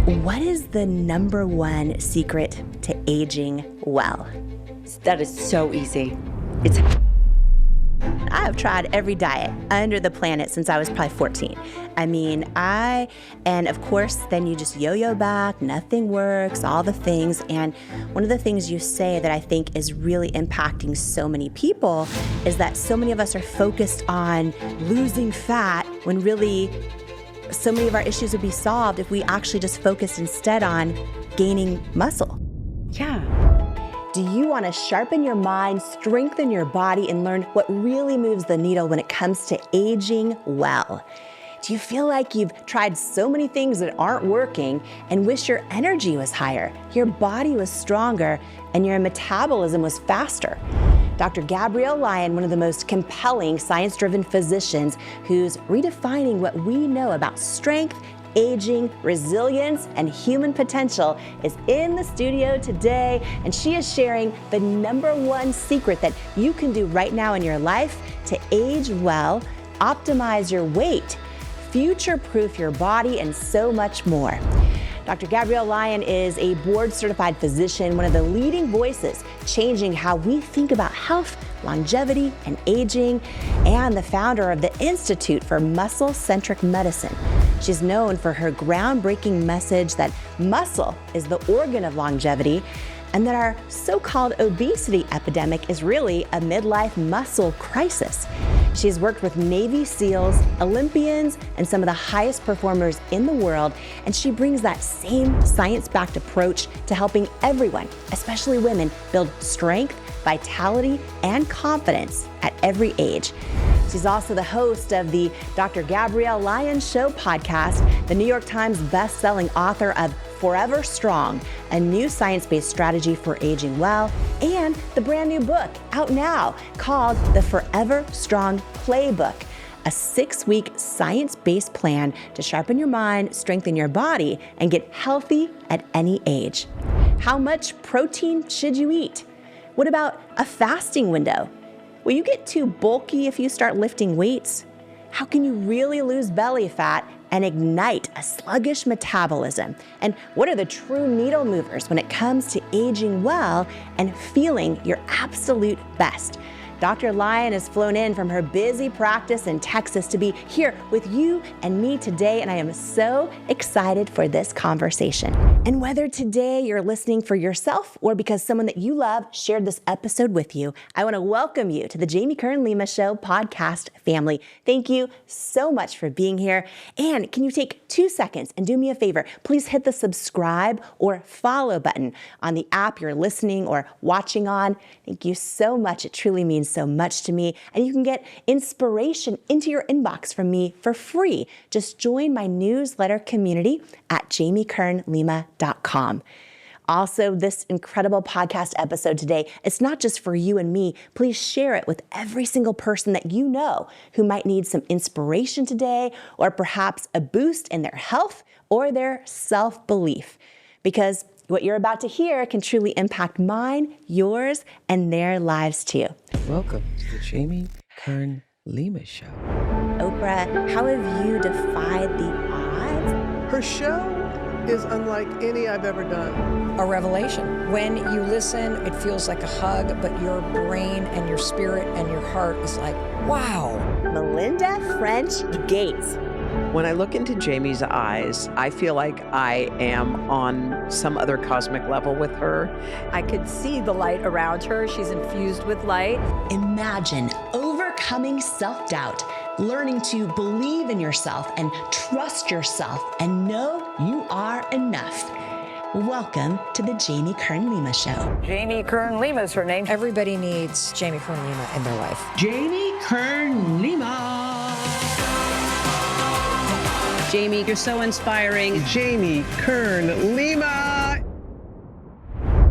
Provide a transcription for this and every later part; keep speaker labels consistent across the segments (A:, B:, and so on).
A: What is the number one secret to aging well?
B: That is so easy.
A: I have tried every diet under the planet since I was probably 14. And of course, then you just yo-yo back, nothing works, all the things. And one of the things you say that I think is really impacting so many people is that so many of us are focused on losing fat when really so many of our issues would be solved if we actually just focused instead on gaining muscle.
B: Yeah.
A: Do you want to sharpen your mind, strengthen your body, and learn what really moves the needle when it comes to aging well? Do you feel like you've tried so many things that aren't working and wish your energy was higher, your body was stronger, and your metabolism was faster? Dr. Gabrielle Lyon, one of the most compelling science-driven physicians who's redefining what we know about strength, aging, resilience, and human potential, is in the studio today, and she is sharing the number one secret that you can do right now in your life to age well, optimize your weight, future-proof your body, and so much more. Dr. Gabrielle Lyon is a board-certified physician, one of the leading voices changing how we think about health, longevity, and aging, and the founder of the Institute for Muscle-Centric Medicine. She's known for her groundbreaking message that muscle is the organ of longevity, and that our so-called obesity epidemic is really a midlife muscle crisis. She's worked with Navy SEALs, Olympians, and some of the highest performers in the world, and she brings that same science-backed approach to helping everyone, especially women, build strength, vitality, and confidence at every age. She's also the host of the Dr. Gabrielle Lyon Show podcast, the New York Times best-selling author of Forever Strong, a new science-based strategy for aging well, and the brand new book out now called the Forever Strong Playbook, a 6-week science-based plan to sharpen your mind, strengthen your body, and get healthy at any age. How much protein should you eat? What about a fasting window? Will you get too bulky if you start lifting weights? How can you really lose belly fat and ignite a sluggish metabolism? And what are the true needle movers when it comes to aging well and feeling your absolute best? Dr. Lyon has flown in from her busy practice in Texas to be here with you and me today, and I am so excited for this conversation. And whether today you're listening for yourself or because someone that you love shared this episode with you, I want to welcome you to the Jamie Kern Lima Show podcast family. Thank you so much for being here. And can you take 2 seconds and do me a favor? Please hit the subscribe or follow button on the app you're listening or watching on. Thank you so much. It truly means so much to me. And you can get inspiration into your inbox from me for free. Just join my newsletter community at jamiekernlima.com. Also, this incredible podcast episode today, it's not just for you and me. Please share it with every single person that you know who might need some inspiration today, or perhaps a boost in their health or their self-belief. Because what you're about to hear can truly impact mine, yours, and their lives too.
C: Welcome to the Jamie Kern Lima Show.
A: Oprah, how have you defied the odds?
D: Her show is unlike any I've ever done.
E: A revelation. When you listen, it feels like a hug, but your brain and your spirit and your heart is like, wow.
A: Melinda French Gates.
C: When I look into Jamie's eyes, I feel like I am on some other cosmic level with her.
B: I could see the light around her. She's infused with light.
A: Imagine overcoming self-doubt, learning to believe in yourself and trust yourself and know you are enough. Welcome to the Jamie Kern Lima Show.
B: Jamie Kern Lima is her name.
E: Everybody needs Jamie Kern Lima in their life.
F: Jamie Kern Lima. Jamie, you're so inspiring.
D: Jamie Kern Lima.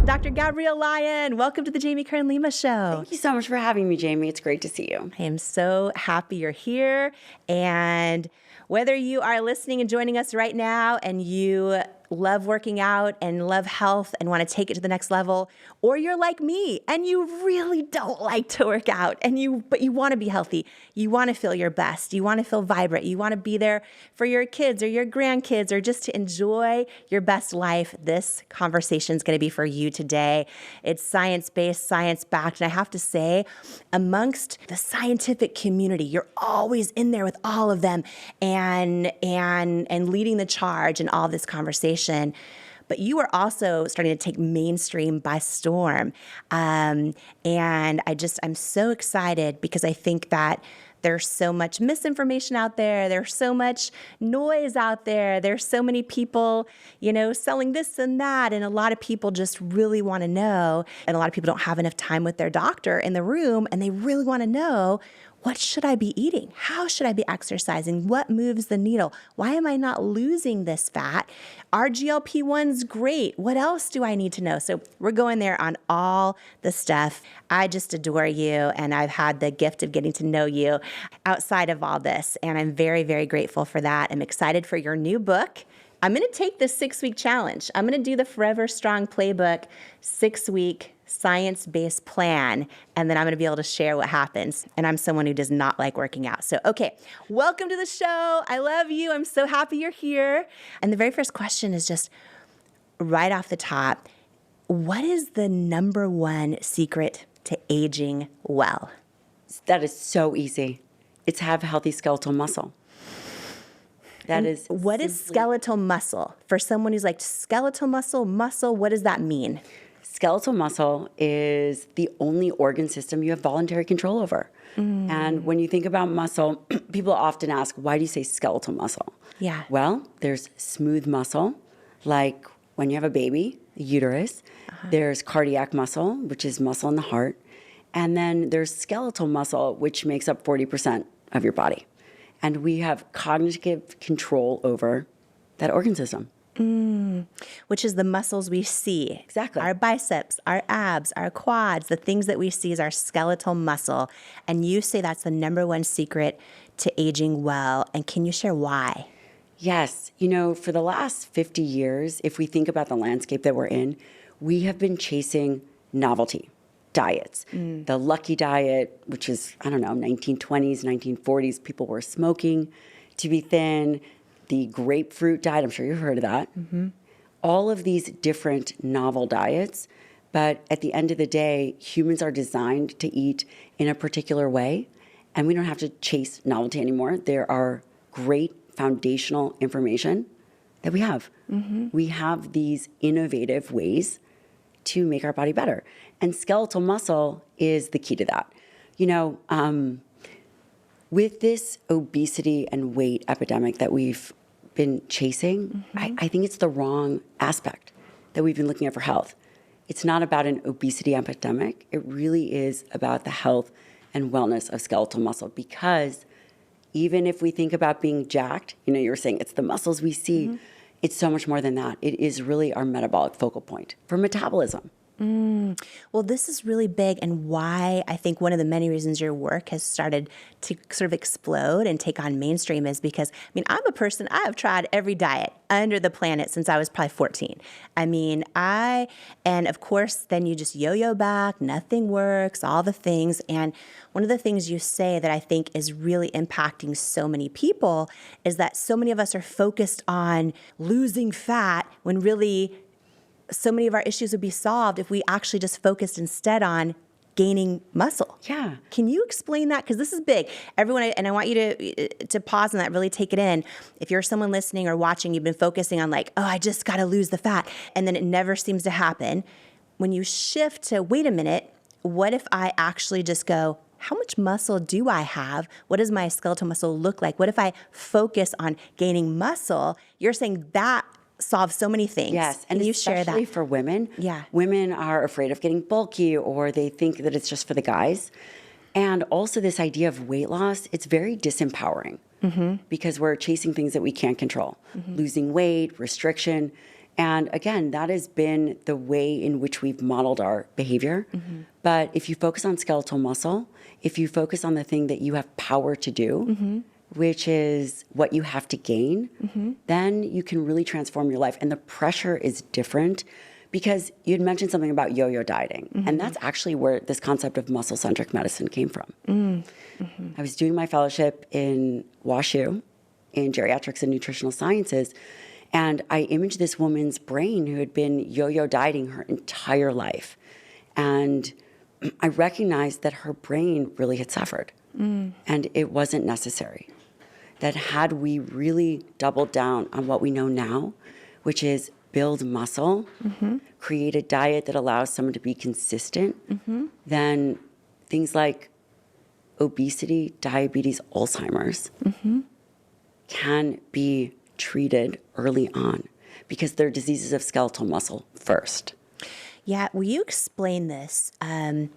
A: Dr. Gabrielle Lyon, welcome to the Jamie Kern Lima Show.
B: Thank you so much for having me, Jamie. It's great to see you.
A: I am so happy you're here. And whether you are listening and joining us right now and you love working out and love health and want to take it to the next level, or you're like me and you really don't like to work out but you want to be healthy. You want to feel your best. You want to feel vibrant. You want to be there for your kids or your grandkids or just to enjoy your best life. This conversation is going to be for you today. It's science-based, science-backed, and I have to say, amongst the scientific community, you're always in there with all of them and leading the charge in all of this conversation. But you are also starting to take mainstream by storm. And I'm so excited because I think that there's so much misinformation out there. There's so much noise out there. There's so many people, selling this and that. And a lot of people just really want to know. And a lot of people don't have enough time with their doctor in the room. And they really want to know, what should I be eating? How should I be exercising? What moves the needle? Why am I not losing this fat? Are GLP-1s great? What else do I need to know? So we're going there on all the stuff. I just adore you, and I've had the gift of getting to know you outside of all this, and I'm very, very grateful for that. I'm excited for your new book. I'm going to take this 6-week challenge. I'm going to do the Forever Strong Playbook 6-week science-based plan, and then I'm going to be able to share what happens. And I'm someone who does not like working out. So, okay, welcome to the show. I love you. I'm so happy you're here. And the very first question is just right off the top, what is the number one secret to aging well?
G: That is so easy. It's have healthy skeletal muscle. That is
A: what is skeletal muscle? For someone who's like, skeletal muscle, what does that mean?
G: Skeletal muscle is the only organ system you have voluntary control over. And when you think about muscle, people often ask, why do you say skeletal muscle?
A: Yeah.
G: Well, there's smooth muscle, like when you have a baby, the uterus. There's cardiac muscle, which is muscle in the heart. And then there's skeletal muscle, which makes up 40% of your body. And we have cognitive control over that organ system.
A: Which is the muscles we see.
G: Exactly.
A: Our biceps, our abs, our quads, the things that we see is our skeletal muscle. And you say that's the number one secret to aging well. And can you share why?
G: Yes. For the last 50 years, if we think about the landscape that we're in, we have been chasing novelty diets. The lucky diet, which is, 1920s, 1940s, people were smoking to be thin. The grapefruit diet, I'm sure you've heard of that. All of these different novel diets. But at the end of the day, humans are designed to eat in a particular way, and we don't have to chase novelty anymore. There are great foundational information that we have. We have these innovative ways to make our body better. And skeletal muscle is the key to that. With this obesity and weight epidemic that we've been chasing, I think it's the wrong aspect that we've been looking at for health. It's not about an obesity epidemic. It really is about the health and wellness of skeletal muscle, because even if we think about being jacked, you were saying it's the muscles we see, it's so much more than that. It is really our metabolic focal point for metabolism.
A: Well, this is really big, and why I think one of the many reasons your work has started to sort of explode and take on mainstream is because, I'm a person, I have tried every diet under the planet since I was probably 14. And of course, then you just yo-yo back, nothing works, all the things. And one of the things you say that I think is really impacting so many people is that so many of us are focused on losing fat when really so many of our issues would be solved if we actually just focused instead on gaining muscle.
G: Yeah.
A: Can you explain that? Because this is big. Everyone, and I want you to pause on that, really take it in. If you're someone listening or watching, you've been focusing on I just got to lose the fat, and then it never seems to happen. When you shift to, wait a minute, what if I actually just go, how much muscle do I have? What does my skeletal muscle look like? What if I focus on gaining muscle? You're saying that solve so many things.
G: Yes, and
A: you share that?
G: especially for women.
A: Yeah.
G: Women are afraid of getting bulky, or they think that it's just for the guys. And also this idea of weight loss, it's very disempowering because we're chasing things that we can't control. Losing weight, restriction. And again, that has been the way in which we've modeled our behavior. But if you focus on skeletal muscle, if you focus on the thing that you have power to do, which is what you have to gain, then you can really transform your life. And the pressure is different because you'd mentioned something about yo-yo dieting. And that's actually where this concept of muscle-centric medicine came from. I was doing my fellowship in WashU in geriatrics and nutritional sciences, and I imaged this woman's brain who had been yo-yo dieting her entire life. And I recognized that her brain really had suffered, and it wasn't necessary. That had we really doubled down on what we know now, which is build muscle, create a diet that allows someone to be consistent, then things like obesity, diabetes, Alzheimer's can be treated early on because they're diseases of skeletal muscle first.
A: Yeah, will you explain this in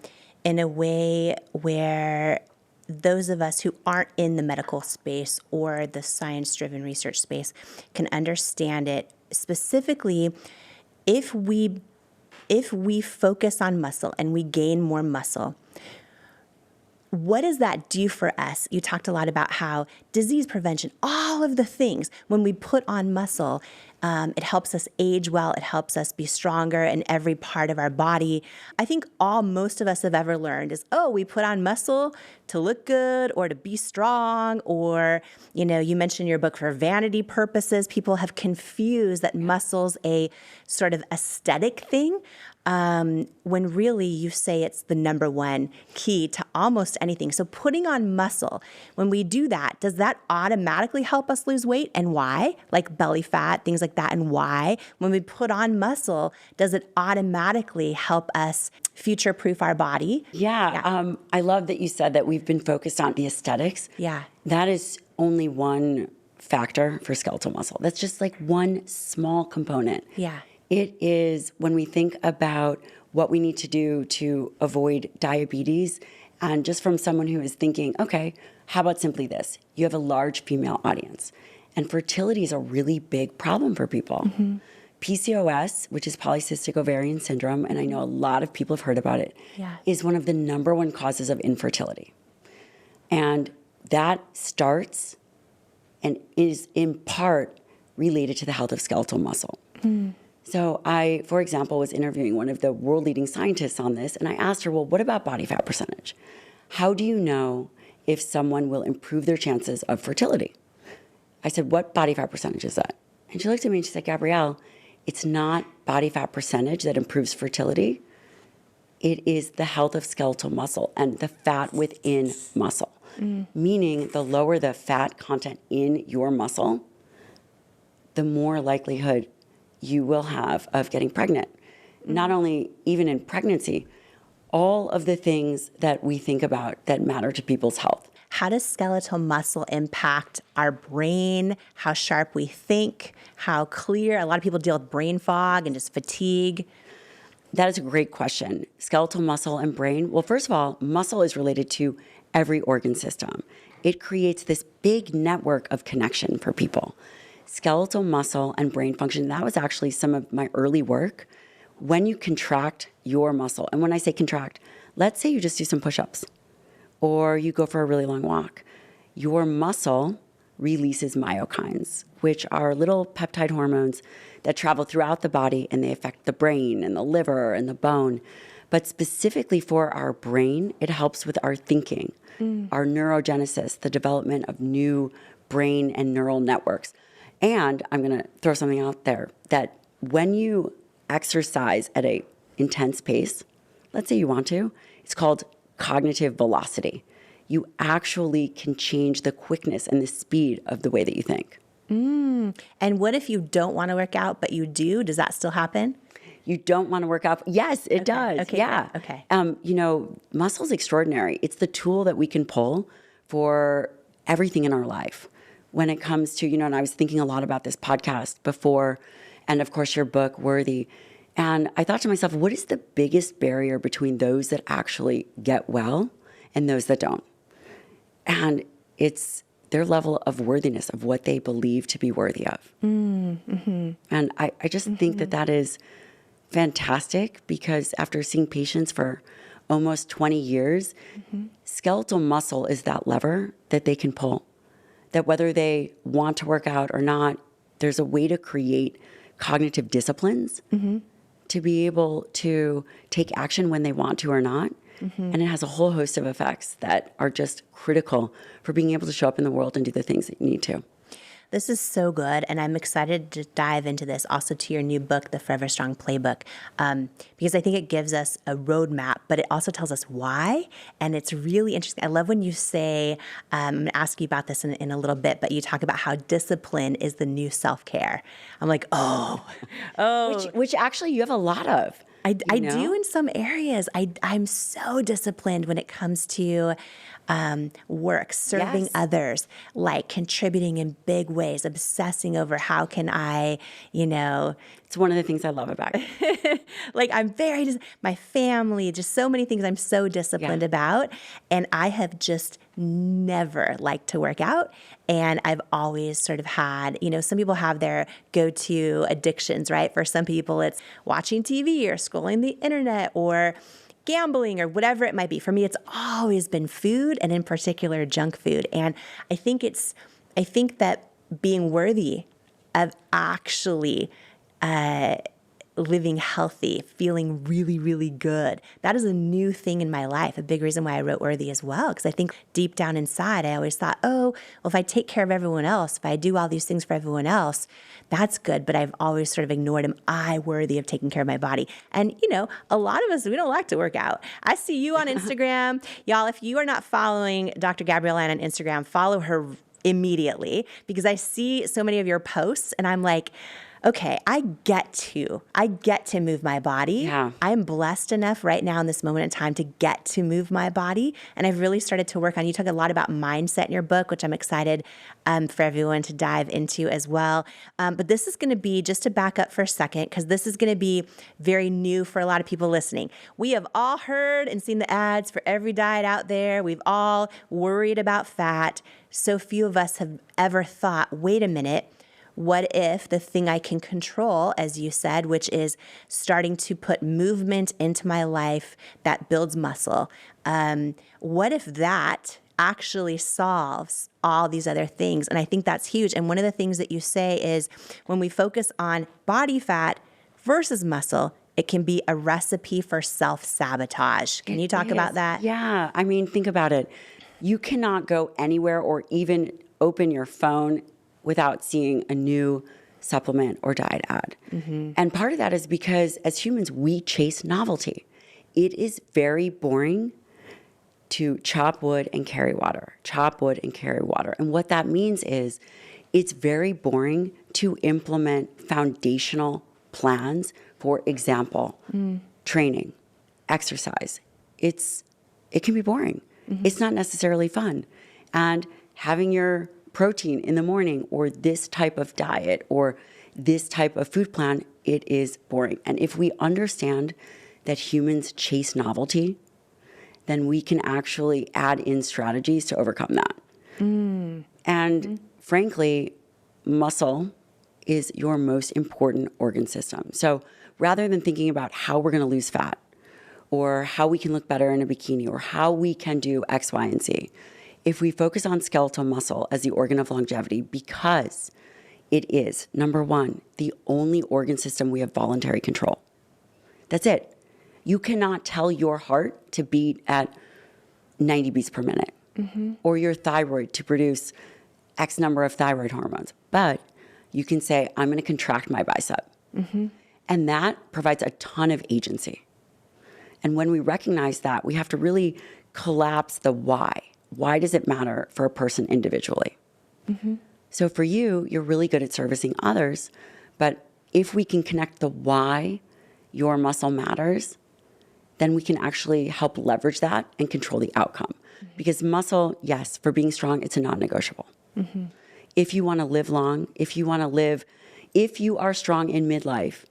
A: a way where those of us who aren't in the medical space or the science-driven research space can understand it? Specifically, if we focus on muscle and we gain more muscle, what does that do for us? You talked a lot about how disease prevention, all of the things, when we put on muscle, it helps us age well, it helps us be stronger in every part of our body. I think most of us have ever learned is, we put on muscle to look good or to be strong, or, you mentioned in your book for vanity purposes. People have confused that muscle's a sort of aesthetic thing, when really you say it's the number one key to almost anything. So putting on muscle, when we do that, does that automatically help us lose weight, and why? Like belly fat, things like that, and why? When we put on muscle, does it automatically help us future-proof our body?
G: Yeah. I love that you said that we've been focused on the aesthetics.
A: Yeah.
G: That is only one factor for skeletal muscle. That's just like one small component.
A: Yeah.
G: It is when we think about what we need to do to avoid diabetes, and just from someone who is thinking, okay, how about simply this? You have a large female audience, and fertility is a really big problem for people. PCOS, which is polycystic ovarian syndrome, and I know a lot of people have heard about it, is one of the number one causes of infertility. And that starts and is in part related to the health of skeletal muscle. So I, for example, was interviewing one of the world leading scientists on this, and I asked her, well, what about body fat percentage? How do you know if someone will improve their chances of fertility? I said, what body fat percentage is that? And she looked at me and she said, Gabrielle, it's not body fat percentage that improves fertility. It is the health of skeletal muscle and the fat within muscle. Meaning the lower the fat content in your muscle, the more likelihood you will have of getting pregnant. Not only even in pregnancy, all of the things that we think about that matter to people's health.
A: How does skeletal muscle impact our brain, how sharp we think, how clear? A lot of people deal with brain fog and just fatigue.
G: That is a great question. Skeletal muscle and brain. Well, first of all, muscle is related to every organ system. It creates this big network of connection for people. Skeletal muscle and brain function, that was actually some of my early work. When you contract your muscle, and when I say contract, let's say you just do some push-ups or you go for a really long walk, your muscle releases myokines, which are little peptide hormones that travel throughout the body, and they affect the brain and the liver and the bone. But specifically for our brain, it helps with our thinking, our neurogenesis, the development of new brain and neural networks. And I'm going to throw something out there that when you exercise at an intense pace, let's say you want to, it's called cognitive velocity. You actually can change the quickness and the speed of the way that you think.
A: And what if you don't want to work out, but you do? Does that still happen?
G: You don't want to work out? Yes, it does.
A: Okay.
G: Yeah.
A: Okay.
G: Muscle's extraordinary. It's the tool that we can pull for everything in our life. When it comes to, and I was thinking a lot about this podcast before, and of course your book, Worthy. And I thought to myself, what is the biggest barrier between those that actually get well and those that don't? And it's their level of worthiness of what they believe to be worthy of. And I just think that is fantastic, because after seeing patients for almost 20 years, skeletal muscle is that lever that they can pull. that whether they want to work out or not, there's a way to create cognitive disciplines to be able to take action when they want to or not. And it has a whole host of effects that are just critical for being able to show up in the world and do the things that you need to.
A: This is so good, and I'm excited to dive into this also to your new book, The Forever Strong Playbook, because I think it gives us a roadmap, but it also tells us why, and it's really interesting. I love when you say, I'm going to ask you about this in a little bit, but you talk about how discipline is the new self-care. I'm like, oh.
G: Which actually you have a lot of.
A: I do in some areas. I'm so disciplined when it comes to work, serving others, like contributing in big ways, obsessing over how can I,
G: It's one of the things I love about it.
A: like I'm my family, just so many things I'm so disciplined about. And I have just never liked to work out. And I've always sort of had, some people have their go-to addictions, right? For some people, it's watching TV or scrolling the internet or gambling or whatever it might be. For me, it's always been food, and in particular, junk food. And I think that being worthy of actually living healthy, feeling really, really good, that is a new thing in my life. A big reason why I wrote Worthy as well, because I think deep down inside, I always thought, well, if I take care of everyone else, if I do all these things for everyone else, that's good. But I've always sort of ignored, am I worthy of taking care of my body? And, a lot of us, we don't like to work out. I see you on Instagram. Y'all, if you are not following Dr. Gabrielle Lyon on Instagram, follow her immediately, because I see so many of your posts and I'm like, okay, I get to move my body.
G: Yeah.
A: I'm blessed enough right now in this moment in time to get to move my body. And I've really started to work on, you talk a lot about mindset in your book, which I'm excited for everyone to dive into as well. But this is going to be, just to back up for a second, because this is going to be very new for a lot of people listening. We have all heard and seen the ads for every diet out there. We've all worried about fat. So few of us have ever thought, wait a minute, what if the thing I can control, as you said, which is starting to put movement into my life that builds muscle, what if that actually solves all these other things? And I think that's huge. And one of the things that you say is when we focus on body fat versus muscle, it can be a recipe for self-sabotage. Can you talk about that?
G: Yeah. I mean, think about it. You cannot go anywhere or even open your phone without seeing a new supplement or diet ad. And part of that is because as humans, we chase novelty. It is very boring to chop wood and carry water, chop wood and carry water. And what that means is it's very boring to implement foundational plans, for example, training, exercise. It can be boring. It's not necessarily fun. And having your protein in the morning or this type of diet or this type of food plan, it is boring. And if we understand that humans chase novelty, then we can actually add in strategies to overcome that. And frankly, muscle is your most important organ system. So rather than thinking about how we're going to lose fat or how we can look better in a bikini or how we can do X, Y, and Z, if we focus on skeletal muscle as the organ of longevity, because it is, number one, the only organ system we have voluntary control. That's it. You cannot tell your heart to beat at 90 beats per minute or your thyroid to produce X number of thyroid hormones. But you can say, I'm going to contract my bicep. And that provides a ton of agency. And when we recognize that, we have to really collapse the why. Why does it matter for a person individually? So for you, you're really good at servicing others. But if we can connect the why your muscle matters, then we can actually help leverage that and control the outcome. Because muscle, yes, for being strong, it's a non-negotiable. If you want to live long, if you are strong in midlife,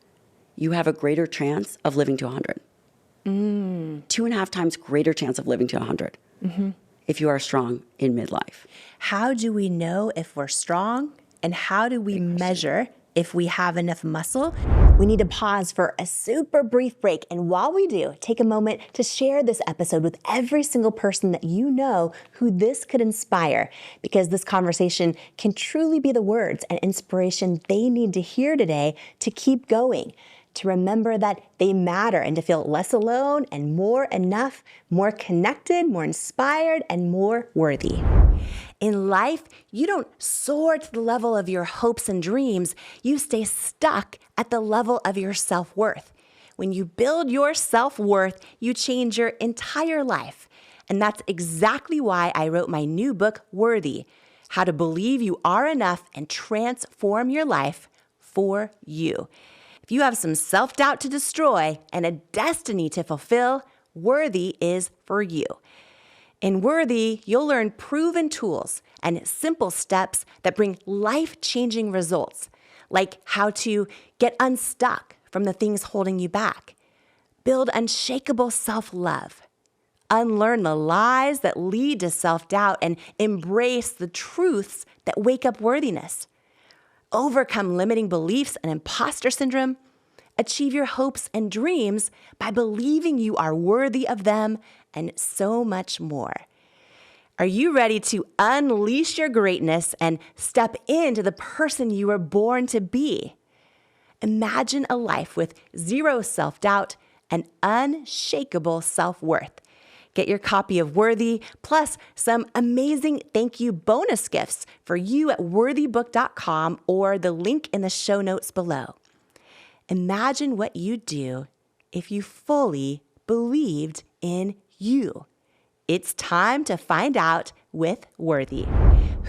G: you have a greater chance of living to 100. 2.5 times greater chance of living to 100. If you are strong in midlife.
A: How do we know if we're strong, and how do we measure if we have enough muscle? We need to pause for a super brief break. And while we do, take a moment to share this episode with every single person that you know who this could inspire, because this conversation can truly be the words and inspiration they need to hear today to keep going, to remember that they matter, and to feel less alone and more enough, more connected, more inspired, and more worthy. In life, you don't soar to the level of your hopes and dreams. You stay stuck at the level of your self-worth. When you build your self-worth, you change your entire life. And that's exactly why I wrote my new book, Worthy: How to Believe You Are Enough and Transform Your Life for You. If you have some self-doubt to destroy and a destiny to fulfill, Worthy is for you. In Worthy, you'll learn proven tools and simple steps that bring life-changing results, like how to get unstuck from the things holding you back, build unshakable self-love, unlearn the lies that lead to self-doubt, and embrace the truths that wake up worthiness, overcome limiting beliefs and imposter syndrome, achieve your hopes and dreams by believing you are worthy of them, and so much more. Are you ready to unleash your greatness and step into the person you were born to be? Imagine a life with zero self-doubt and unshakable self-worth. Get your copy of Worthy, plus some amazing thank you bonus gifts for you at worthybook.com or the link in the show notes below. Imagine what you'd do if you fully believed in you. It's time to find out with Worthy.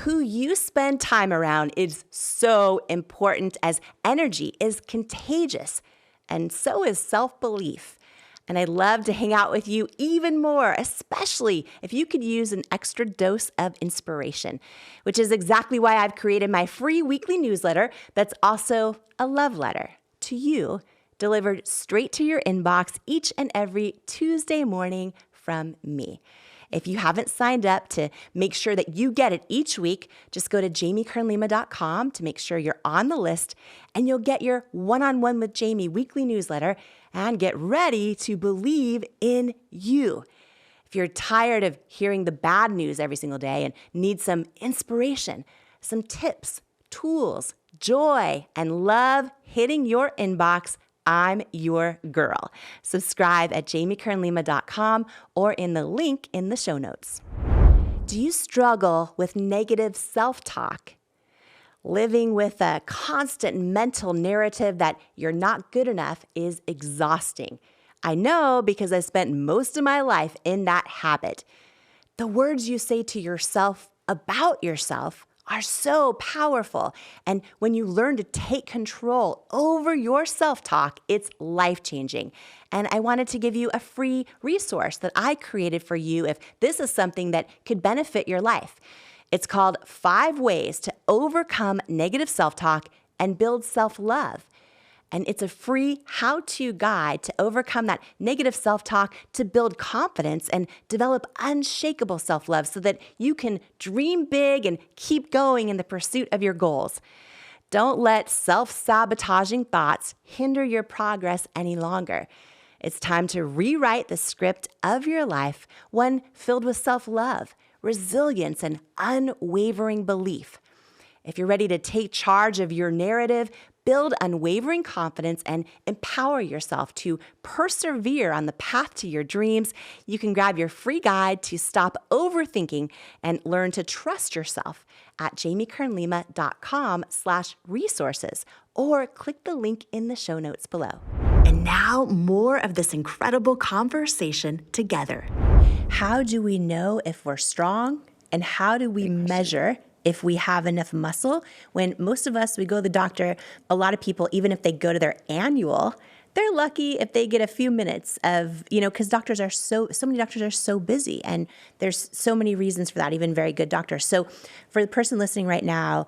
A: Who you spend time around is so important, as energy is contagious, and so is self-belief. And I'd love to hang out with you even more, especially if you could use an extra dose of inspiration, which is exactly why I've created my free weekly newsletter that's also a love letter to you, delivered straight to your inbox each and every Tuesday morning from me. If you haven't signed up to make sure that you get it each week, just go to JamieKernLima.com to make sure you're on the list, and you'll get your One-on-One with Jamie weekly newsletter and get ready to believe in you. If you're tired of hearing the bad news every single day and need some inspiration, some tips, tools, joy, and love hitting your inbox, I'm your girl. Subscribe at JamieKernLima.com or in the link in the show notes. Do you struggle with negative self-talk? Living with a constant mental narrative that you're not good enough is exhausting. I know, because I spent most of my life in that habit. The words you say to yourself about yourself are so powerful. And when you learn to take control over your self-talk, it's life-changing. And I wanted to give you a free resource that I created for you if this is something that could benefit your life. It's called 5 Ways to Overcome Negative Self-Talk and Build Self-Love. And it's a free how-to guide to overcome that negative self-talk, to build confidence and develop unshakable self-love so that you can dream big and keep going in the pursuit of your goals. Don't let self-sabotaging thoughts hinder your progress any longer. It's time to rewrite the script of your life, one filled with self-love, resilience, and unwavering belief. If you're ready to take charge of your narrative, build unwavering confidence, and empower yourself to persevere on the path to your dreams, you can grab your free guide to stop overthinking and learn to trust yourself at JamieKernLima.com/resources, or click the link in the show notes below. And now, more of this incredible conversation together. How do we know if we're strong, and how do we measure if we have enough muscle? When most of us, we go to the doctor, a lot of people, even if they go to their annual, they're lucky if they get a few minutes of, because doctors are so many doctors are so busy, and there's so many reasons for that, even very good doctors. So for the person listening right now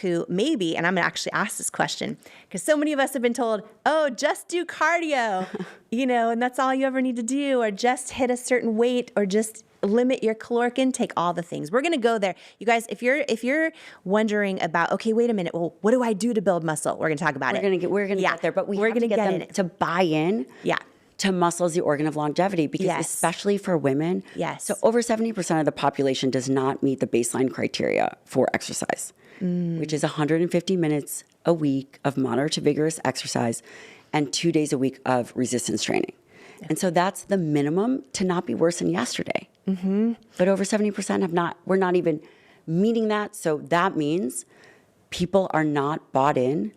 A: who maybe, and I'm going to actually ask this question, because so many of us have been told, oh, just do cardio, and that's all you ever need to do, or just hit a certain weight, or just limit your caloric intake, all the things. We're going to go there. You guys, if you're wondering about, okay, wait a minute, well, what do I do to build muscle? We're going to talk about it.
G: We're going to get there, but we're have to get them to buy in.
A: Yeah.
G: To muscle as the organ of longevity, because especially for women, so over 70% of the population does not meet the baseline criteria for exercise, which is 150 minutes a week of moderate to vigorous exercise and 2 days a week of resistance training. And so that's the minimum to not be worse than yesterday. But over 70% we're not even meeting that. So that means people are not bought in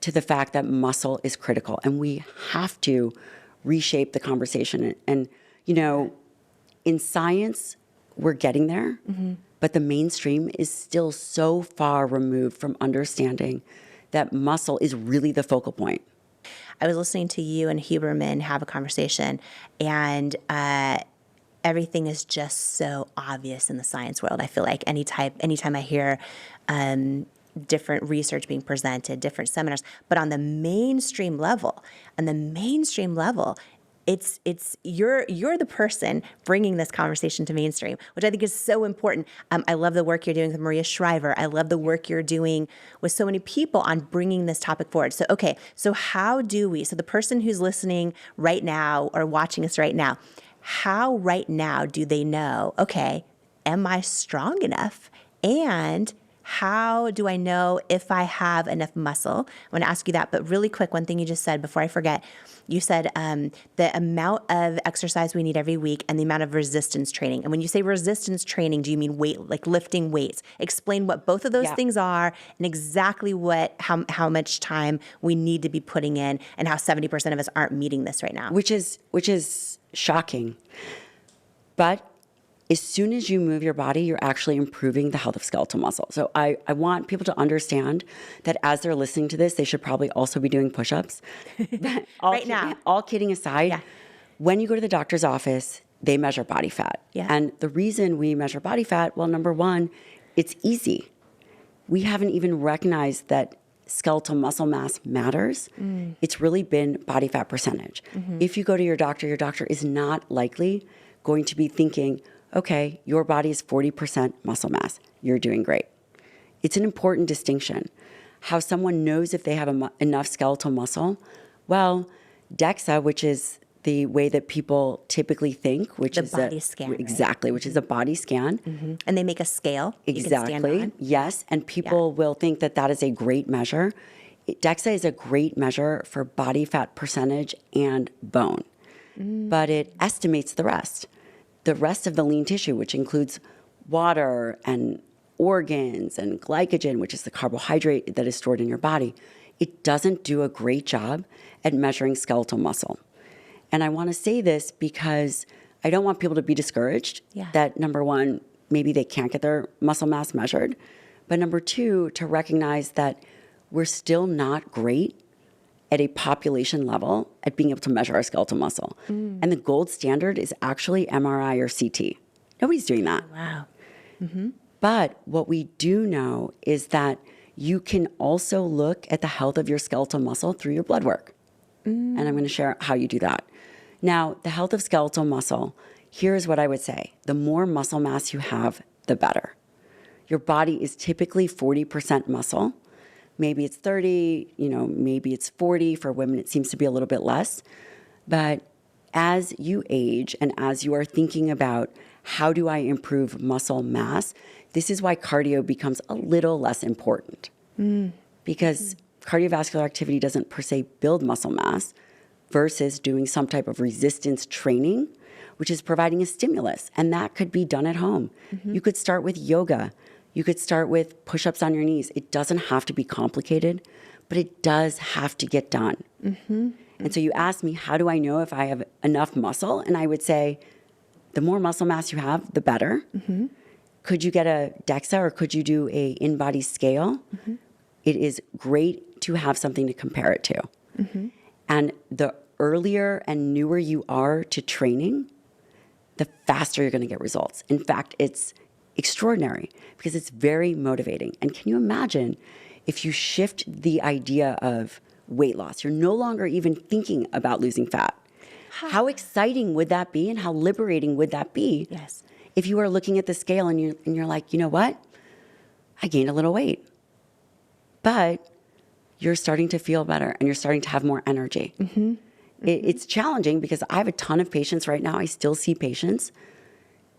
G: to the fact that muscle is critical, and we have to reshape the conversation. And in science, we're getting there, but the mainstream is still so far removed from understanding that muscle is really the focal point.
A: I was listening to you and Huberman have a conversation, and everything is just so obvious in the science world. I feel like anytime I hear different research being presented, different seminars, but on the mainstream level, it's you're the person bringing this conversation to mainstream, which I think is so important. I love the work you're doing with Maria Shriver. I love the work you're doing with so many people on bringing this topic forward. So how do we? So the person who's listening right now or watching us right now, how right now do they know? Okay, am I strong enough? And how do I know if I have enough muscle? I want to ask you that, but really quick, one thing you just said before I forget, you said the amount of exercise we need every week and the amount of resistance training. And when you say resistance training, do you mean weight, like lifting weights? Explain what both of those things are and exactly how much time we need to be putting in, and how 70% of us aren't meeting this right now.
G: Which is shocking. But as soon as you move your body, you're actually improving the health of skeletal muscle. So I want people to understand that as they're listening to this, they should probably also be doing push-ups.
A: Now.
G: All kidding aside, when you go to the doctor's office, they measure body fat.
A: Yeah.
G: And the reason we measure body fat, well, number one, it's easy. We haven't even recognized that skeletal muscle mass matters. It's really been body fat percentage. If you go to your doctor is not likely going to be thinking, okay, your body is 40% muscle mass. You're doing great. It's an important distinction. How someone knows if they have enough skeletal muscle? Well, DEXA, which is the way that people typically think, which is
A: the body scan.
G: Exactly, which is a body scan.
A: And they make a scale.
G: Exactly.
A: You can stand on.
G: Yes, and people will think that is a great measure. DEXA is a great measure for body fat percentage and bone, but it estimates the rest. The rest of the lean tissue, which includes water and organs and glycogen, which is the carbohydrate that is stored in your body, it doesn't do a great job at measuring skeletal muscle. And I want to say this because I don't want people to be discouraged that, number one, maybe they can't get their muscle mass measured, but number two, to recognize that we're still not great at a population level at being able to measure our skeletal muscle. And the gold standard is actually MRI or CT. Nobody's doing that.
A: Wow.
G: But what we do know is that you can also look at the health of your skeletal muscle through your blood work. And I'm going to share how you do that. Now, the health of skeletal muscle, here's what I would say. The more muscle mass you have, the better. Your body is typically 40% muscle. Maybe it's 30, maybe it's 40. For women, it seems to be a little bit less. But as you age and as you are thinking about how do I improve muscle mass, this is why cardio becomes a little less important. Because cardiovascular activity doesn't per se build muscle mass versus doing some type of resistance training, which is providing a stimulus. And that could be done at home. You could start with yoga. You could start with push-ups on your knees. It doesn't have to be complicated, but it does have to get done. And so you ask me, how do I know if I have enough muscle? And I would say, the more muscle mass you have, the better. Could you get a DEXA or could you do a in-body scale? It is great to have something to compare it to. And the earlier and newer you are to training, the faster you're going to get results. In fact, it's extraordinary because it's very motivating. And can you imagine if you shift the idea of weight loss? You're no longer even thinking about losing fat. How exciting would that be, and how liberating would that be?
A: Yes.
G: If you are looking at the scale and you're like, you know what? I gained a little weight. But you're starting to feel better and you're starting to have more energy. It's challenging because I have a ton of patients right now. I still see patients.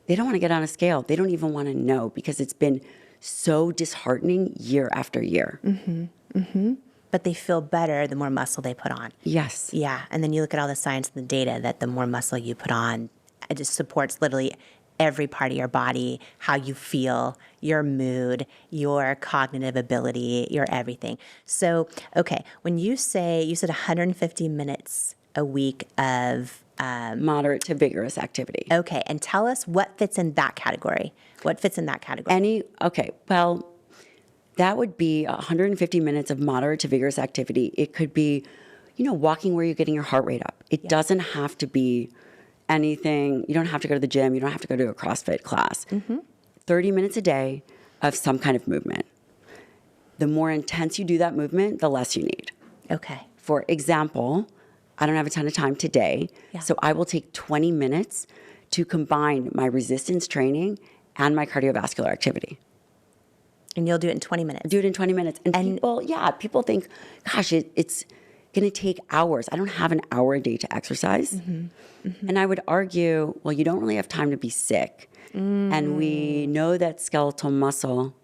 G: They don't want to get on a scale. They don't even want to know because it's been so disheartening year after year.
A: But they feel better the more muscle they put on.
G: Yes.
A: Yeah. And then you look at all the science and the data that the more muscle you put on, it just supports literally every part of your body, how you feel, your mood, your cognitive ability, your everything. So, okay, when you said 150 minutes a week of
G: Moderate to vigorous activity.
A: okay, and tell us what fits in that category. What fits in that category?
G: Well, that would be 150 minutes of moderate to vigorous activity. It could be, walking where you're getting your heart rate up. It doesn't have to be anything. You don't have to go to the gym. You don't have to go to a CrossFit class. 30 minutes a day of some kind of movement. The more intense you do that movement, the less you need.
A: Okay.
G: For example, I don't have a ton of time today, so I will take 20 minutes to combine my resistance training and my cardiovascular activity.
A: And you'll do it in 20 minutes.
G: Do it in 20 minutes. And people think, gosh, it's going to take hours. I don't have an hour a day to exercise. And I would argue, well, you don't really have time to be sick. And we know that skeletal muscle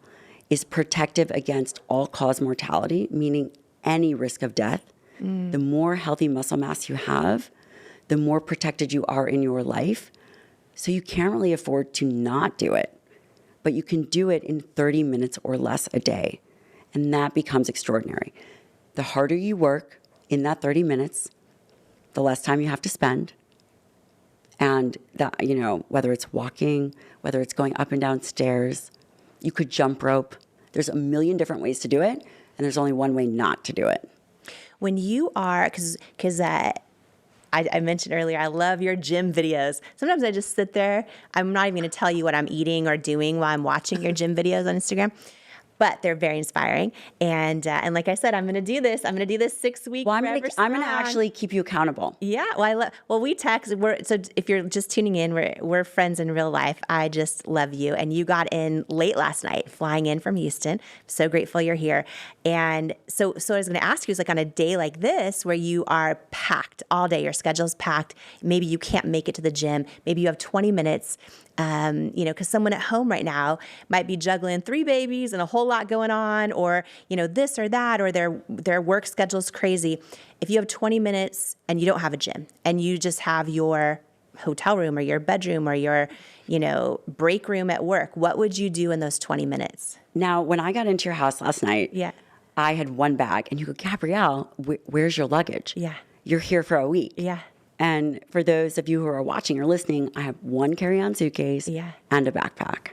G: is protective against all-cause mortality, meaning any risk of death. The more healthy muscle mass you have, the more protected you are in your life. So you can't really afford to not do it. But you can do it in 30 minutes or less a day. And that becomes extraordinary. The harder you work in that 30 minutes, the less time you have to spend. And that, whether it's walking, whether it's going up and down stairs, you could jump rope. There's a million different ways to do it. And there's only one way not to do it.
A: When you are, because I mentioned earlier, I love your gym videos. Sometimes I just sit there. I'm not even going to tell you what I'm eating or doing while I'm watching your gym videos on Instagram, but they're very inspiring. And like I said, I'm going to do this. I'm going to do this 6 weeks.
G: Well, I'm going to actually keep you accountable.
A: Yeah. Well, we text. So if you're just tuning in, we're friends in real life. I just love you. And you got in late last night, flying in from Houston. So grateful you're here. And so I was going to ask you, on a day like this where you are packed all day, your schedule's packed, maybe you can't make it to the gym, maybe you have 20 minutes, because someone at home right now might be juggling 3 babies and a whole lot going on, or, this or that, or their work schedule's crazy. If you have 20 minutes and you don't have a gym and you just have your hotel room or your bedroom or your, break room at work, what would you do in those 20 minutes?
G: Now, when I got into your house last night, I had one bag and you go, Gabrielle, where's your luggage?
A: Yeah.
G: You're here for a week.
A: Yeah.
G: And for those of you who are watching or listening, I have one carry-on suitcase and a backpack.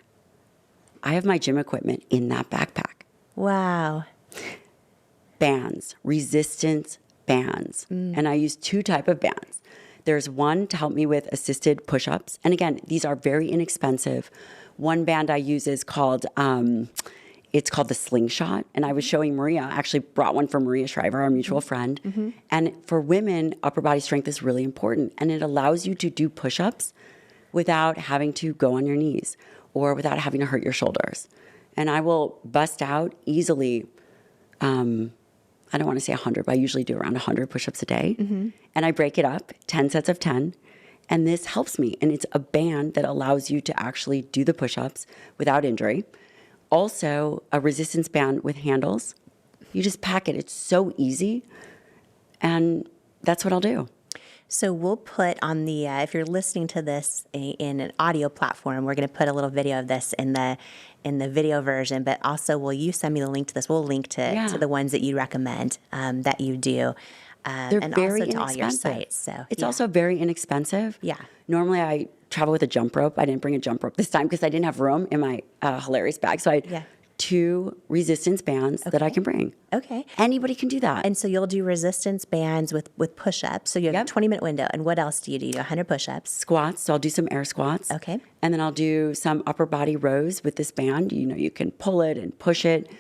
G: I have my gym equipment in that backpack.
A: Wow.
G: Bands, resistance bands. And I use 2 types of bands. There's one to help me with assisted push-ups. And again, these are very inexpensive. One band I use is called, it's called the Slingshot. And I was showing Maria, I actually brought one for Maria Shriver, our mutual friend. And for women, upper body strength is really important. And it allows you to do push-ups without having to go on your knees or without having to hurt your shoulders. And I will bust out easily, I don't want to say 100, but I usually do around 100 push-ups a day. And I break it up, 10 sets of 10. And this helps me. And it's a band that allows you to actually do the push-ups without injury. Also, a resistance band with handles. You just pack it. It's so easy. And that's what I'll do.
A: So we'll put on the, if you're listening to this in an audio platform, we're going to put a little video of this in the video version, but also will you send me the link to this? We'll link to the ones that you recommend that you do.
G: They're
A: and
G: very
A: also to all your
G: inexpensive.
A: sites. So
G: It's also very inexpensive.
A: Yeah.
G: Normally I travel with a jump rope. I didn't bring a jump rope this time because I didn't have room in my hilarious bag. So I had 2 resistance bands that I can bring.
A: Okay.
G: Anybody can do that.
A: And so you'll do resistance bands with push-ups. So you have a 20-minute window. And what else do? You do 100 push-ups.
G: Squats. So I'll do some air squats.
A: Okay.
G: And then I'll do some upper body rows with this band. You can pull it and push it.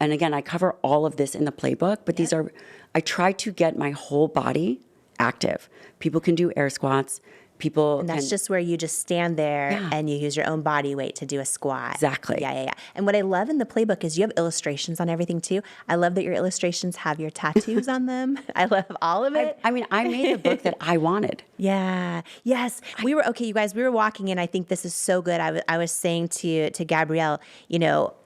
G: And again, I cover all of this in the playbook, but these are, I try to get my whole body active. People can do air squats. People
A: And that's
G: can,
A: just where you just stand there
G: Yeah.
A: and you use your own body weight to do a squat.
G: Exactly.
A: Yeah. And what I love in the playbook is you have illustrations on everything too. I love that your illustrations have your tattoos on them. I love all of it.
G: I mean, I made the book that I wanted.
A: Yeah. Yes. You guys, we were walking in. I think this is so good. I was saying to Gabrielle,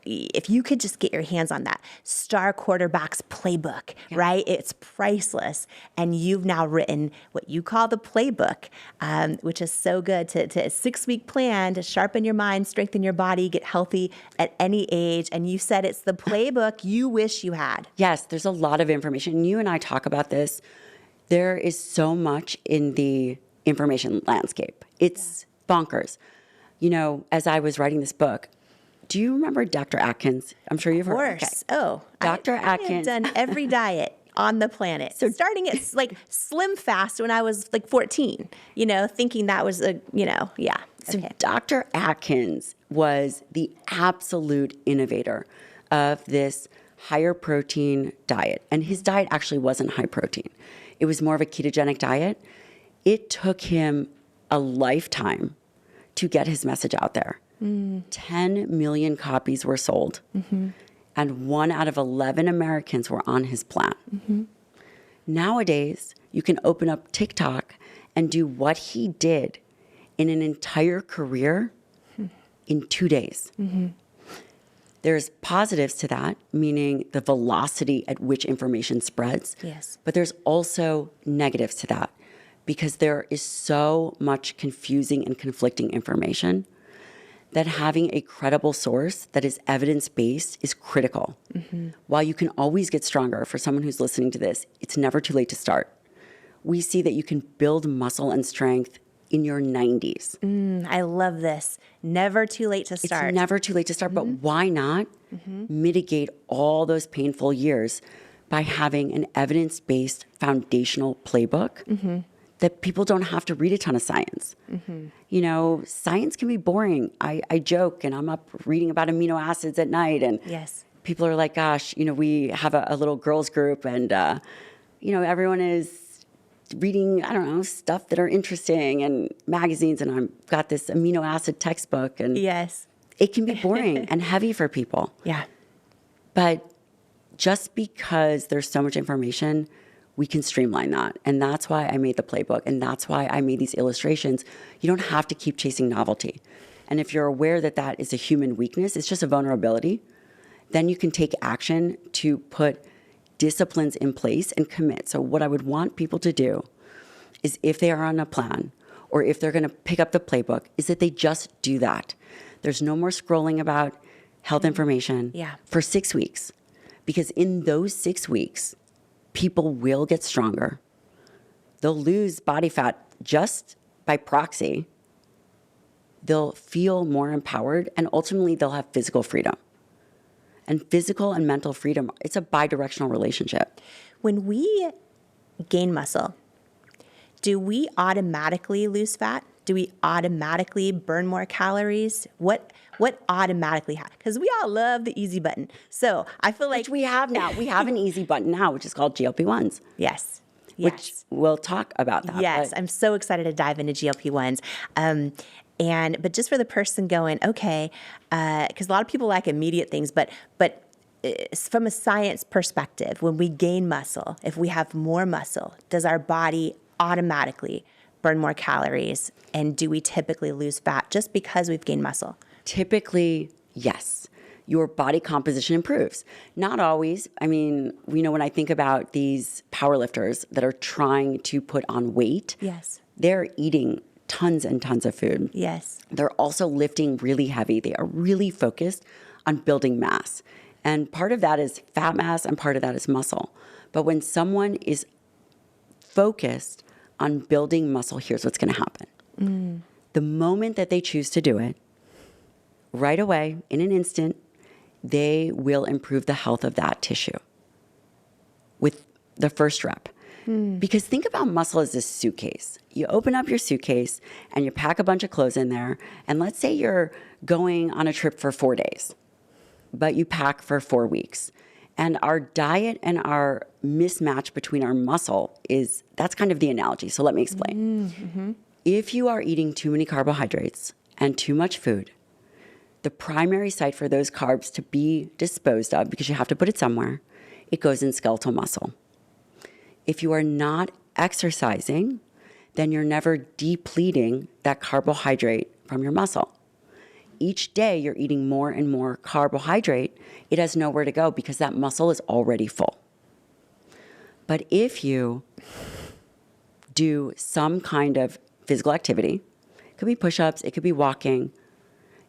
A: if you could just get your hands on that Star Quarterback's playbook, right? It's priceless. And you've now written what you call the playbook, which is so good to a 6-week plan to sharpen your mind, strengthen your body, get healthy at any age. And you said it's the playbook you wish you had.
G: Yes, there's a lot of information. You and I talk about this. There is so much in the information landscape. It's bonkers. As I was writing this book, do you remember Dr. Atkins? I'm sure you've heard.
A: Of course. Oh,
G: Dr.
A: I have
G: Atkins.
A: done every diet on the planet. So starting at like Slim Fast when I was like 14, thinking that was yeah.
G: So
A: Okay.
G: Dr. Atkins was the absolute innovator of this higher protein diet. And his diet actually wasn't high protein. It was more of a ketogenic diet. It took him a lifetime to get his message out there. 10 million copies were sold, and 1 out of 11 Americans were on his plan. Nowadays, you can open up TikTok and do what he did in an entire career in 2 days. There's positives to that, meaning the velocity at which information spreads.
A: Yes.
G: But there's also negatives to that because there is so much confusing and conflicting information that having a credible source that is evidence-based is critical. While you can always get stronger, for someone who's listening to this, it's never too late to start. We see that you can build muscle and strength in your 90s.
A: I love this. Never too late to start.
G: It's never too late to start, but why not mitigate all those painful years by having an evidence-based foundational playbook that people don't have to read a ton of science. Science can be boring. I joke and I'm up reading about amino acids at night and
A: Yes.
G: people are like, gosh, we have a little girls group and, everyone is reading, stuff that are interesting and magazines and I've got this amino acid textbook and
A: Yes.
G: it can be boring and heavy for people.
A: Yeah.
G: But just because there's so much information, we can streamline that. And that's why I made the playbook. And that's why I made these illustrations. You don't have to keep chasing novelty. And if you're aware that that is a human weakness, it's just a vulnerability, then you can take action to put disciplines in place and commit. So what I would want people to do is if they are on a plan or if they're going to pick up the playbook, is that they just do that. There's no more scrolling about health information for 6 weeks. Because in those 6 weeks, people will get stronger. They'll lose body fat just by proxy. They'll feel more empowered and ultimately they'll have physical freedom. And physical and mental freedom, it's a bidirectional relationship.
A: When we gain muscle, do we automatically lose fat? Do we automatically burn more calories? What automatically happens? Because we all love the easy button. So I feel like
G: Which we have now. We have an easy button now, which is called GLP-1s.
A: Yes.
G: Which we'll talk about that.
A: Yes,
G: but
A: I'm so excited to dive into GLP-1s. But just for the person going, okay, because a lot of people like immediate things, but from a science perspective, when we gain muscle, if we have more muscle, does our body automatically burn more calories? And do we typically lose fat just because we've gained muscle?
G: Typically, yes. Your body composition improves. Not always. I mean, when I think about these powerlifters that are trying to put on weight,
A: Yes.
G: they're eating tons and tons of food.
A: Yes.
G: They're also lifting really heavy. They are really focused on building mass. And part of that is fat mass and part of that is muscle. But when someone is focused on building muscle, here's what's going to happen. The moment that they choose to do it, right away, in an instant, they will improve the health of that tissue with the first rep. Because think about muscle as a suitcase. You open up your suitcase and you pack a bunch of clothes in there. And let's say you're going on a trip for 4 days, but you pack for 4 weeks. And our diet and our mismatch between our muscle that's kind of the analogy. So let me explain. If you are eating too many carbohydrates and too much food, the primary site for those carbs to be disposed of, because you have to put it somewhere, it goes in skeletal muscle. If you are not exercising, then you're never depleting that carbohydrate from your muscle. Each day you're eating more and more carbohydrate, it has nowhere to go because that muscle is already full. But if you do some kind of physical activity, it could be push-ups, it could be walking,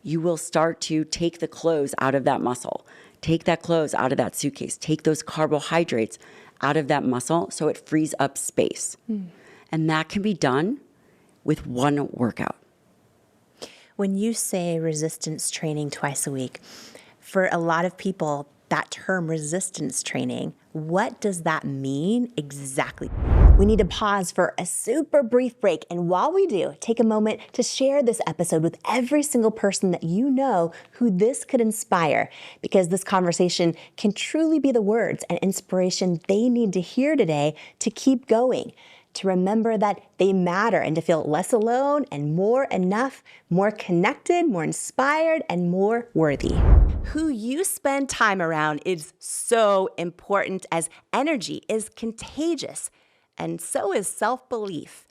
G: you will start to take the clothes out of that muscle, take that clothes out of that suitcase, take those carbohydrates out of that muscle so it frees up space. And that can be done with one workout.
A: When you say resistance training twice a week, for a lot of people, that term resistance training, what does that mean exactly? We need to pause for a super brief break. And while we do, take a moment to share this episode with every single person that you know who this could inspire, because this conversation can truly be the words and inspiration they need to hear today to keep going, to remember that they matter, and to feel less alone and more enough, more connected, more inspired, and more worthy. Who you spend time around is so important, as energy is contagious, and so is self-belief.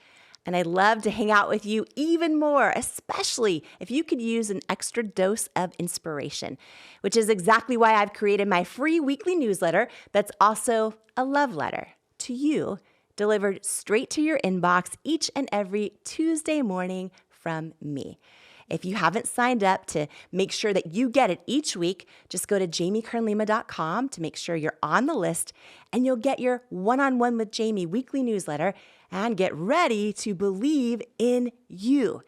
A: And I'd love to hang out with you even more, especially if you could use an extra dose of inspiration, which is exactly why I've created my free weekly newsletter that's also a love letter to you, delivered straight to your inbox each and every Tuesday morning from me. If you haven't signed up to make sure that you get it each week, just go to jamiekernlima.com to make sure you're on the list, and you'll get your One-on-One with Jamie weekly newsletter and get ready to believe in you.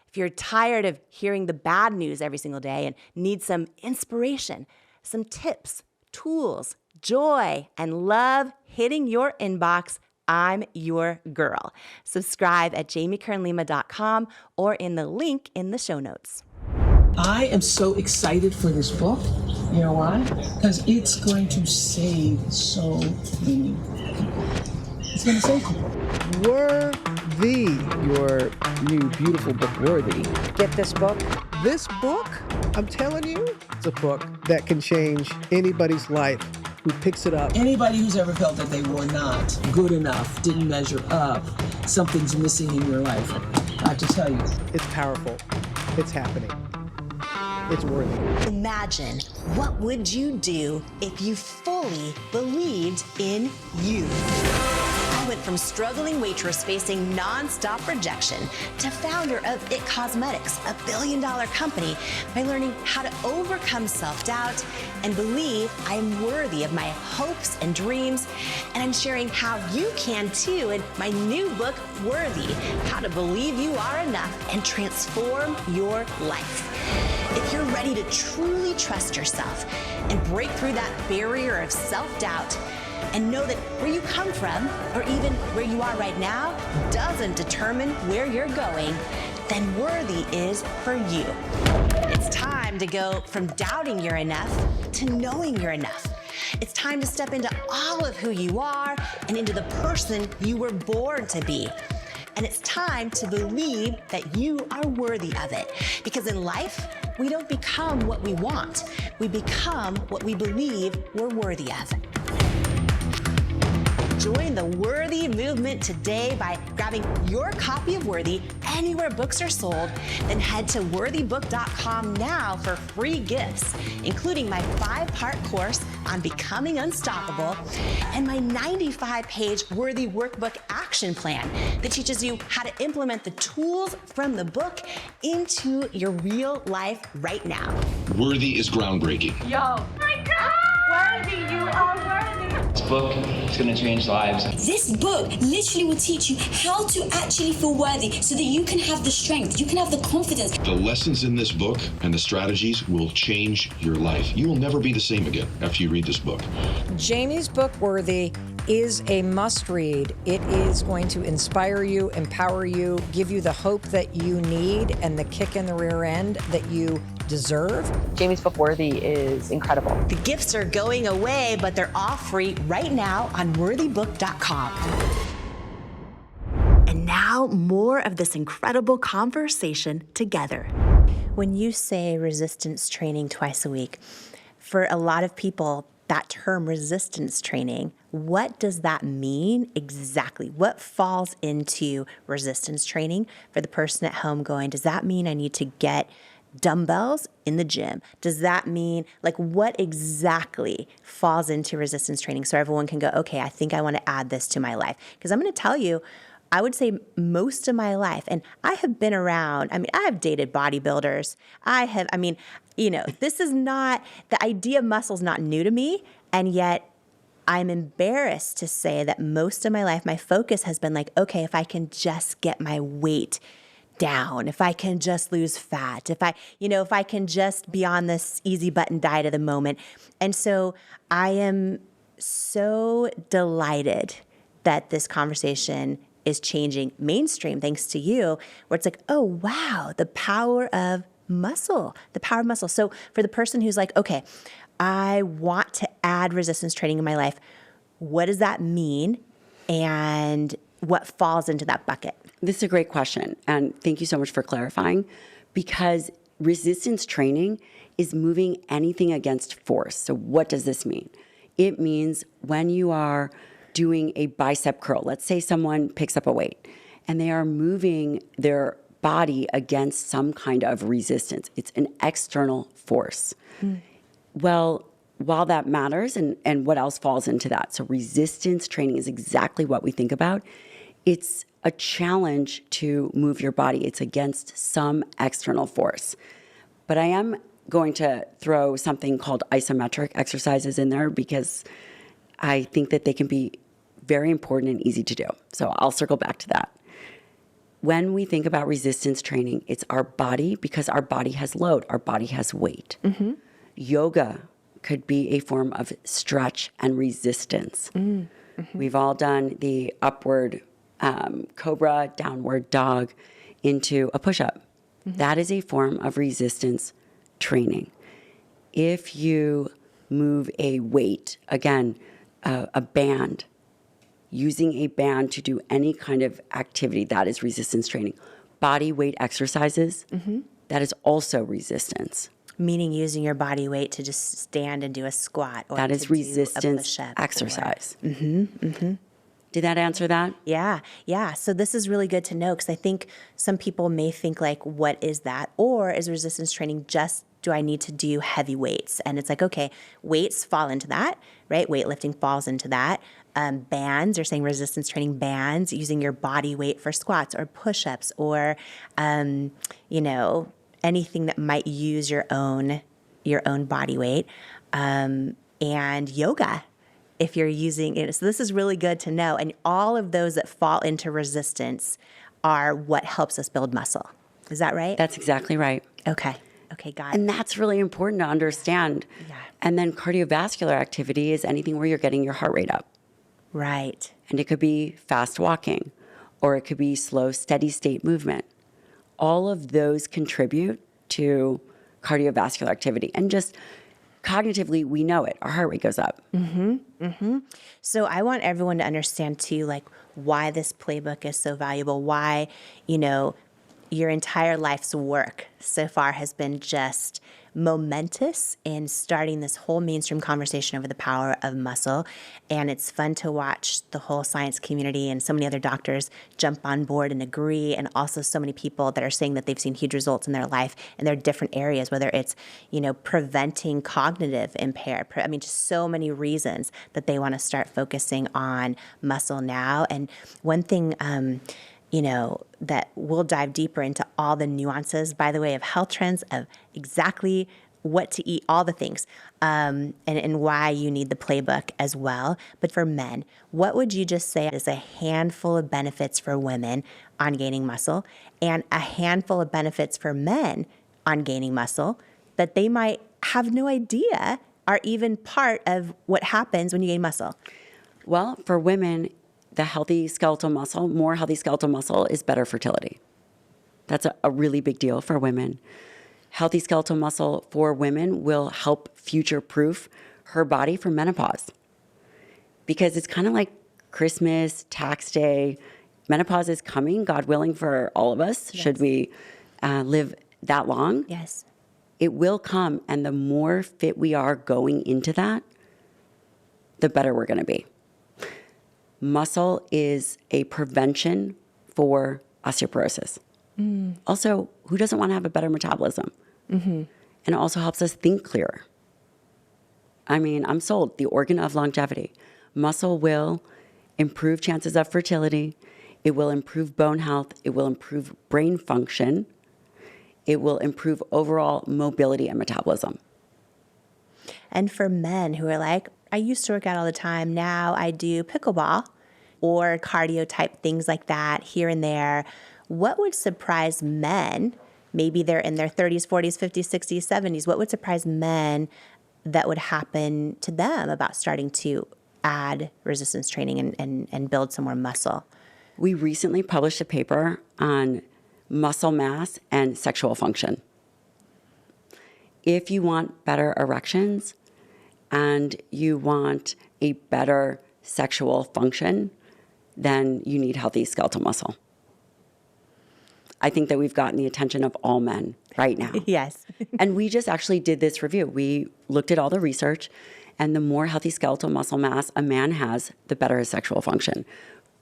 A: If you're tired of hearing the bad news every single day and need some inspiration, some tips, tools, joy, and love hitting your inbox, I'm your girl. Subscribe at jamiekernlima.com or in the link in the show notes.
H: I am so excited for this book. You know why? Because it's going to save so many people. It's going to save people.
D: Worthy.
I: Your new beautiful book, Worthy.
E: Get this book.
D: This book, I'm telling you, it's a book that can change anybody's life who picks it up.
H: Anybody who's ever felt that they were not good enough, didn't measure up, something's missing in your life, I have to tell you.
D: It's powerful. It's happening. It's worthy.
A: Imagine, what would you do if you fully believed in you? I went from struggling waitress facing nonstop rejection to founder of IT Cosmetics, a billion-dollar company, by learning how to overcome self-doubt and believe I'm worthy of my hopes and dreams. And I'm sharing how you can too in my new book, Worthy, How to Believe You Are Enough and Transform Your Life. If you're ready to truly trust yourself and break through that barrier of self-doubt, and know that where you come from, or even where you are right now, doesn't determine where you're going, then Worthy is for you. It's time to go from doubting you're enough to knowing you're enough. It's time to step into all of who you are and into the person you were born to be. And it's time to believe that you are worthy of it. Because in life, we don't become what we want. We become what we believe we're worthy of. Join the Worthy movement today by grabbing your copy of Worthy anywhere books are sold. Then head to worthybook.com now for free gifts, including my 5-part course on becoming unstoppable and my 95-page Worthy Workbook Action Plan that teaches you how to implement the tools from the book into your real life right now.
J: Worthy is groundbreaking.
K: Yo, my God! Worthy, you are worthy.
L: This book is going to change lives.
M: This book literally will teach you how to actually feel worthy so that you can have the strength, you can have the confidence.
J: The lessons in this book and the strategies will change your life. You will never be the same again after you read this book.
E: Jamie's book, Worthy, is a must read. It is going to inspire you, empower you, give you the hope that you need and the kick in the rear end that you deserve.
N: Jamie's book, Worthy, is incredible.
A: The gifts are going away, but they're all free right now on worthybook.com. And now, more of this incredible conversation together. When you say resistance training twice a week, for a lot of people, that term resistance training, what does that mean exactly? What falls into resistance training for the person at home going, does that mean I need to get dumbbells in the gym? Does that mean, like, what exactly falls into resistance training so everyone can go, okay, I think I want to add this to my life? Because I'm going to tell you, I would say most of my life, and I have been around, I have dated bodybuilders. This is not, the idea of muscle is not new to me, and yet I'm embarrassed to say that most of my life, my focus has been like, okay, if I can just get my weight down, if I can just lose fat, if I can just be on this easy button diet of the moment. And so I am so delighted that this conversation is changing mainstream thanks to you, where it's like, oh, wow, the power of muscle. So for the person who's like, okay, I want to add resistance training in my life, what does that mean? And what falls into that bucket?
G: This is a great question. And thank you so much for clarifying, because resistance training is moving anything against force. So what does this mean? It means when you are doing a bicep curl, let's say someone picks up a weight and they are moving their body against some kind of resistance. It's an external force. Well, while that matters, and what else falls into that? So resistance training is exactly what we think about. It's a challenge to move your body. It's against some external force. But I am going to throw something called isometric exercises in there because I think that they can be very important and easy to do. So I'll circle back to that. When we think about resistance training, it's our body, because our body has load, our body has weight. Mm-hmm. Yoga could be a form of stretch and resistance. Mm-hmm. We've all done the upward cobra, downward dog into a push-up. Mm-hmm. That is a form of resistance training. If you move a weight, again, a band, using a band to do any kind of activity, that is resistance training. Body weight exercises, that is also resistance.
A: Meaning using your body weight to just stand and do a squat, or
G: that is resistance exercise. Did that answer that?
A: Yeah. So this is really good to know, because I think some people may think like, what is that? Or is resistance training just, do I need to do heavy weights? And it's like, okay, weights fall into that, right? Weightlifting falls into that. Bands, you're saying resistance training bands, using your body weight for squats or push-ups, or, anything that might use your own body weight, and yoga, if you're using it. So this is really good to know. And all of those that fall into resistance are what helps us build muscle. Is that right?
G: That's exactly right.
A: Okay, got it.
G: And that's really important to understand. Yeah. And then cardiovascular activity is anything where you're getting your heart rate up.
A: Right.
G: And it could be fast walking, or it could be slow, steady state movement. All of those contribute to cardiovascular activity. And just cognitively, we know it. Our heart rate goes up.
A: So I want everyone to understand too, like, why this playbook is so valuable, why, your entire life's work so far has been just momentous in starting this whole mainstream conversation over the power of muscle. And it's fun to watch the whole science community and so many other doctors jump on board and agree, and also so many people that are saying that they've seen huge results in their life in their different areas, whether it's, preventing cognitive impairment. Just so many reasons that they want to start focusing on muscle now. And one thing, that we'll dive deeper into all the nuances, by the way, of health trends, of exactly what to eat, all the things, and why you need the playbook as well. But for men, what would you just say is a handful of benefits for women on gaining muscle, and a handful of benefits for men on gaining muscle that they might have no idea are even part of what happens when you gain muscle?
G: Well, for women, the healthy skeletal muscle, more healthy skeletal muscle is better fertility. That's a really big deal for women. Healthy skeletal muscle for women will help future-proof her body for menopause. Because it's kind of like Christmas, tax day. Menopause is coming, God willing, for all of us, should we live that long.
A: Yes.
G: It will come, and the more fit we are going into that, the better we're going to be. Muscle is a prevention for osteoporosis. Also, who doesn't want to have a better metabolism? And it also helps us think clearer. I mean, I'm sold. The organ of longevity. Muscle will improve chances of fertility. It will improve bone health. It will improve brain function. It will improve overall mobility and metabolism.
A: And for men who are like, I used to work out all the time, now I do pickleball or cardio type things like that here and there, what would surprise men? Maybe they're in their 30s, 40s, 50s, 60s, 70s. What would surprise men that would happen to them about starting to add resistance training and build some more muscle?
G: We recently published a paper on muscle mass and sexual function. If you want better erections and you want a better sexual function, then you need healthy skeletal muscle. I think that we've gotten the attention of all men right now.
A: Yes.
G: And we just actually did this review. We looked at all the research, and the more healthy skeletal muscle mass a man has, the better his sexual function.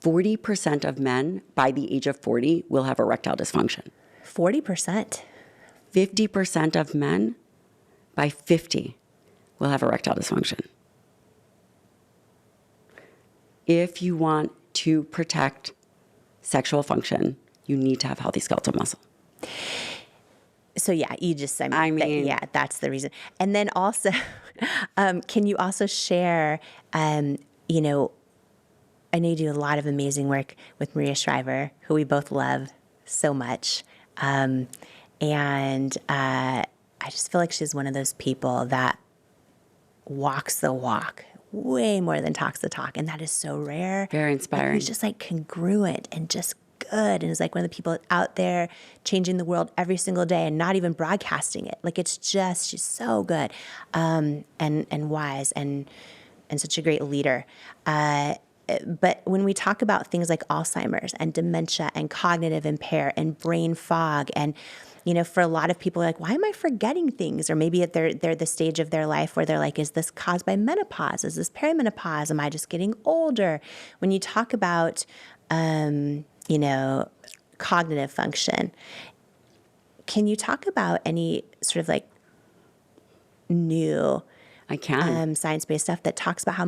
G: 40% of men by the age of 40 will have erectile dysfunction.
A: 40%.
G: 50% of men by 50 will have erectile dysfunction. If you want to protect sexual function, you need to have healthy skeletal muscle.
A: So yeah, you just, yeah, that's the reason. And then also, can you also share, you know, I know you do a lot of amazing work with Maria Shriver, who we both love so much. And I just feel like she's one of those people that walks the walk way more than talks the talk. And that is so rare.
G: Very inspiring.
A: Like, who's just like congruent and just good. And is like one of the people out there changing the world every single day and not even broadcasting it. Like it's just, she's so good and wise and such a great leader. But when we talk about things like Alzheimer's and dementia and cognitive impair and brain fog and, you know, for a lot of people, like, why am I forgetting things? Or maybe they're the stage of their life where they're like, is this caused by menopause? Is this perimenopause? Am I just getting older? When you talk about, you know, cognitive function, can you talk about any sort of like new science-based stuff that talks about how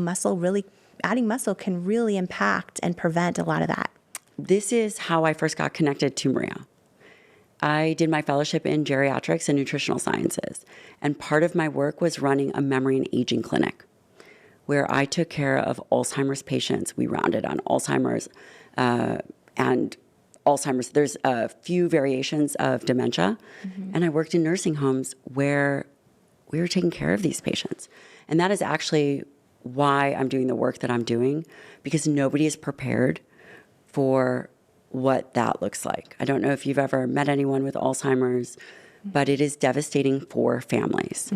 A: adding muscle can really impact and prevent a lot of that?
G: This is how I first got connected to Maria. I did my fellowship in geriatrics and nutritional sciences, and part of my work was running a memory and aging clinic where I took care of Alzheimer's patients. We rounded on Alzheimer's and Alzheimer's. There's a few variations of dementia, and I worked in nursing homes where we were taking care of these patients. And that is actually why I'm doing the work that I'm doing, because nobody is prepared for what that looks like. I don't know if you've ever met anyone with Alzheimer's, but it is devastating for families.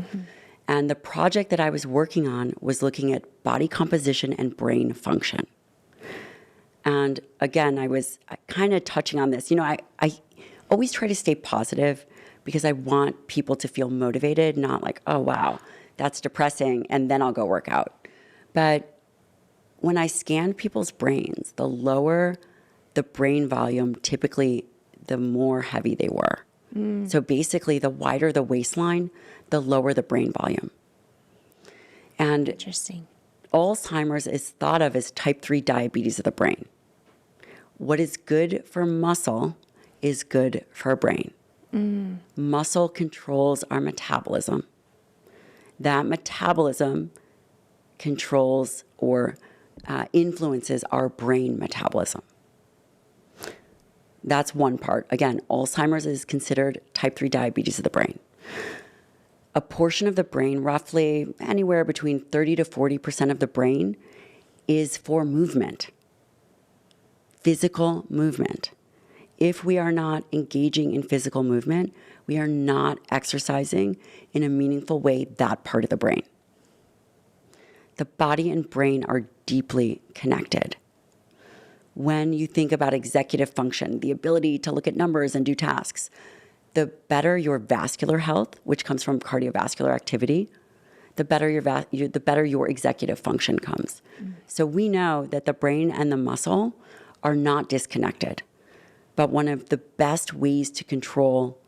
G: And the project that I was working on was looking at body composition and brain function. And again, I was kind of touching on this. You know, I always try to stay positive because I want people to feel motivated, not like, oh, wow, that's depressing, and then I'll go work out. But when I scanned people's brains, the lower the brain volume, typically the more heavy they were. So basically, the wider the waistline, the lower the brain volume. And
A: interesting.
G: Alzheimer's is thought of as type 3 diabetes of the brain. What is good for muscle is good for brain. Muscle controls our metabolism. That metabolism controls or influences our brain metabolism. That's one part. Again, Alzheimer's is considered type 3 diabetes of the brain. A portion of the brain, roughly anywhere between 30 to 40% of the brain, is for movement, physical movement. If we are not engaging in physical movement, we are not exercising in a meaningful way that part of the brain. The body and brain are deeply connected. When you think about executive function, the ability to look at numbers and do tasks, the better your vascular health, which comes from cardiovascular activity, the better your executive function comes. So we know that the brain and the muscle are not disconnected. But one of the best ways to control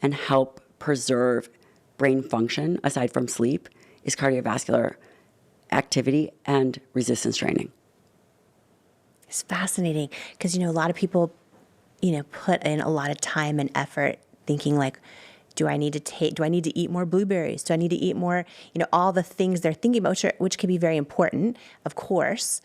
G: and help preserve brain function, aside from sleep, is cardiovascular activity and resistance training.
A: It's fascinating because, a lot of people, put in a lot of time and effort thinking like, do I need to eat more blueberries? Do I need to eat more, all the things they're thinking about, which can be very important, of course.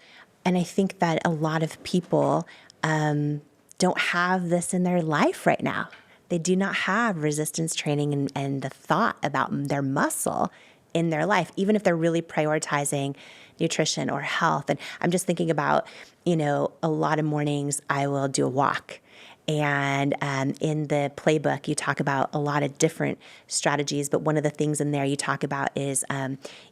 A: And I think that a lot of people don't have this in their life right now. They do not have resistance training and the thought about their muscle in their life, even if they're really prioritizing nutrition or health. And I'm just thinking about, a lot of mornings I will do a walk. And in the playbook, you talk about a lot of different strategies. But one of the things in there you talk about is,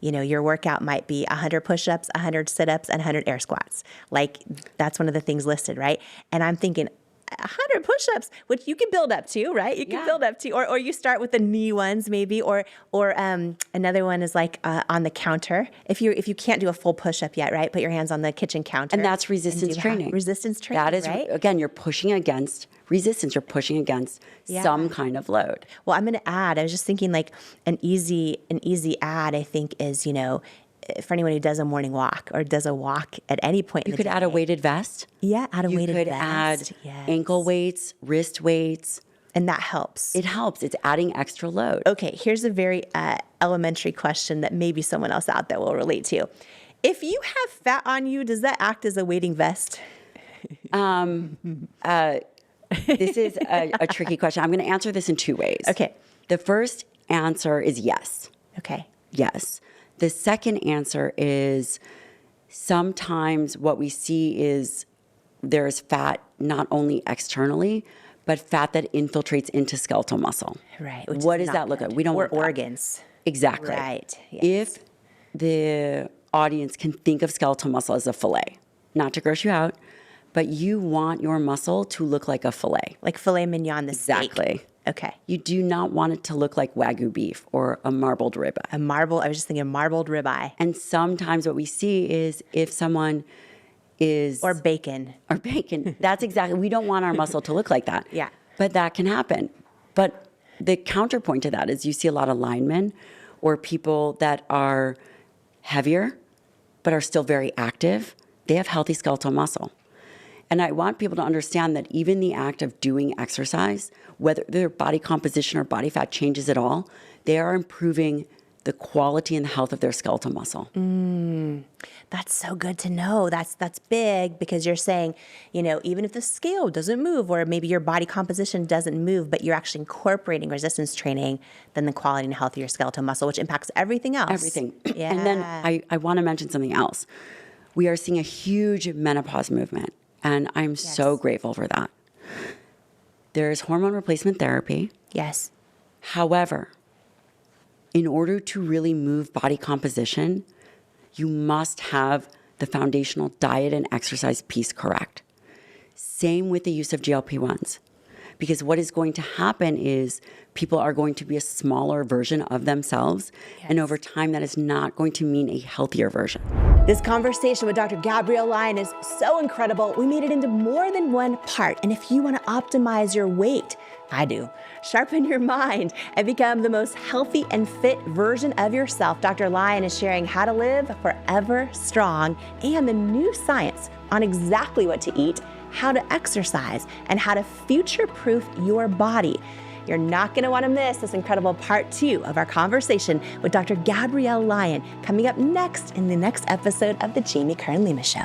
A: your workout might be 100 push-ups, 100 sit-ups, and 100 air squats. Like, that's one of the things listed, right? And I'm thinking, 100 push-ups, which you can build up to, right? You can build up to, or you start with the knee ones maybe, or another one is like on the counter. If you can't do a full push-up yet, right? Put your hands on the kitchen counter.
G: And that's resistance training.
A: Resistance training,
G: that is,
A: right?
G: Again, you're pushing against resistance. You're pushing against some kind of load.
A: Well, I'm going to add, I was just thinking like an easy add, I think is, for anyone who does a morning walk or does a walk at any point in the day.
G: You could add a weighted vest.
A: Yeah, add a weighted vest.
G: You could add ankle weights, wrist weights.
A: And that helps.
G: It helps. It's adding extra load.
A: Okay, here's a very elementary question that maybe someone else out there will relate to. If you have fat on you, does that act as a weighting vest?
G: This is a tricky question. I'm going to answer this in two ways.
A: Okay.
G: The first answer is yes.
A: Okay.
G: Yes. The second answer is sometimes what we see is there's fat not only externally, but fat that infiltrates into skeletal muscle.
A: Right.
G: What does that look like? We don't want
A: organs.
G: Exactly.
A: Right. Yes.
G: If the audience can think of skeletal muscle as a fillet, not to gross you out, but you want your muscle to look like a fillet.
A: Like filet mignon, the steak.
G: Exactly.
A: Okay.
G: You do not want it to look like Wagyu beef or a marbled ribeye.
A: I was just thinking marbled ribeye.
G: And sometimes what we see is if someone is...
A: Or bacon.
G: That's exactly, we don't want our muscle to look like that.
A: Yeah.
G: But that can happen. But the counterpoint to that is you see a lot of linemen or people that are heavier but are still very active. They have healthy skeletal muscle. And I want people to understand that even the act of doing exercise, whether their body composition or body fat changes at all, they are improving the quality and the health of their skeletal muscle.
A: That's so good to know. That's big because you're saying, even if the scale doesn't move or maybe your body composition doesn't move, but you're actually incorporating resistance training, then the quality and health of your skeletal muscle, which impacts everything else.
G: Everything.
A: Yeah.
G: And then I want to mention something else. We are seeing a huge menopause movement. And I'm so grateful for that. There's hormone replacement therapy.
A: Yes.
G: However, in order to really move body composition, you must have the foundational diet and exercise piece correct. Same with the use of GLP-1s. Because what is going to happen is people are going to be a smaller version of themselves. Yes. And over time, that is not going to mean a healthier version.
A: This conversation with Dr. Gabrielle Lyon is so incredible. We made it into more than one part. And if you want to optimize your weight, I do, sharpen your mind, and become the most healthy and fit version of yourself, Dr. Lyon is sharing how to live forever strong and the new science on exactly what to eat, how to exercise, and how to future-proof your body. You're not going to want to miss this incredible part 2 of our conversation with Dr. Gabrielle Lyon coming up next in the next episode of the Jamie Kern Lima Show.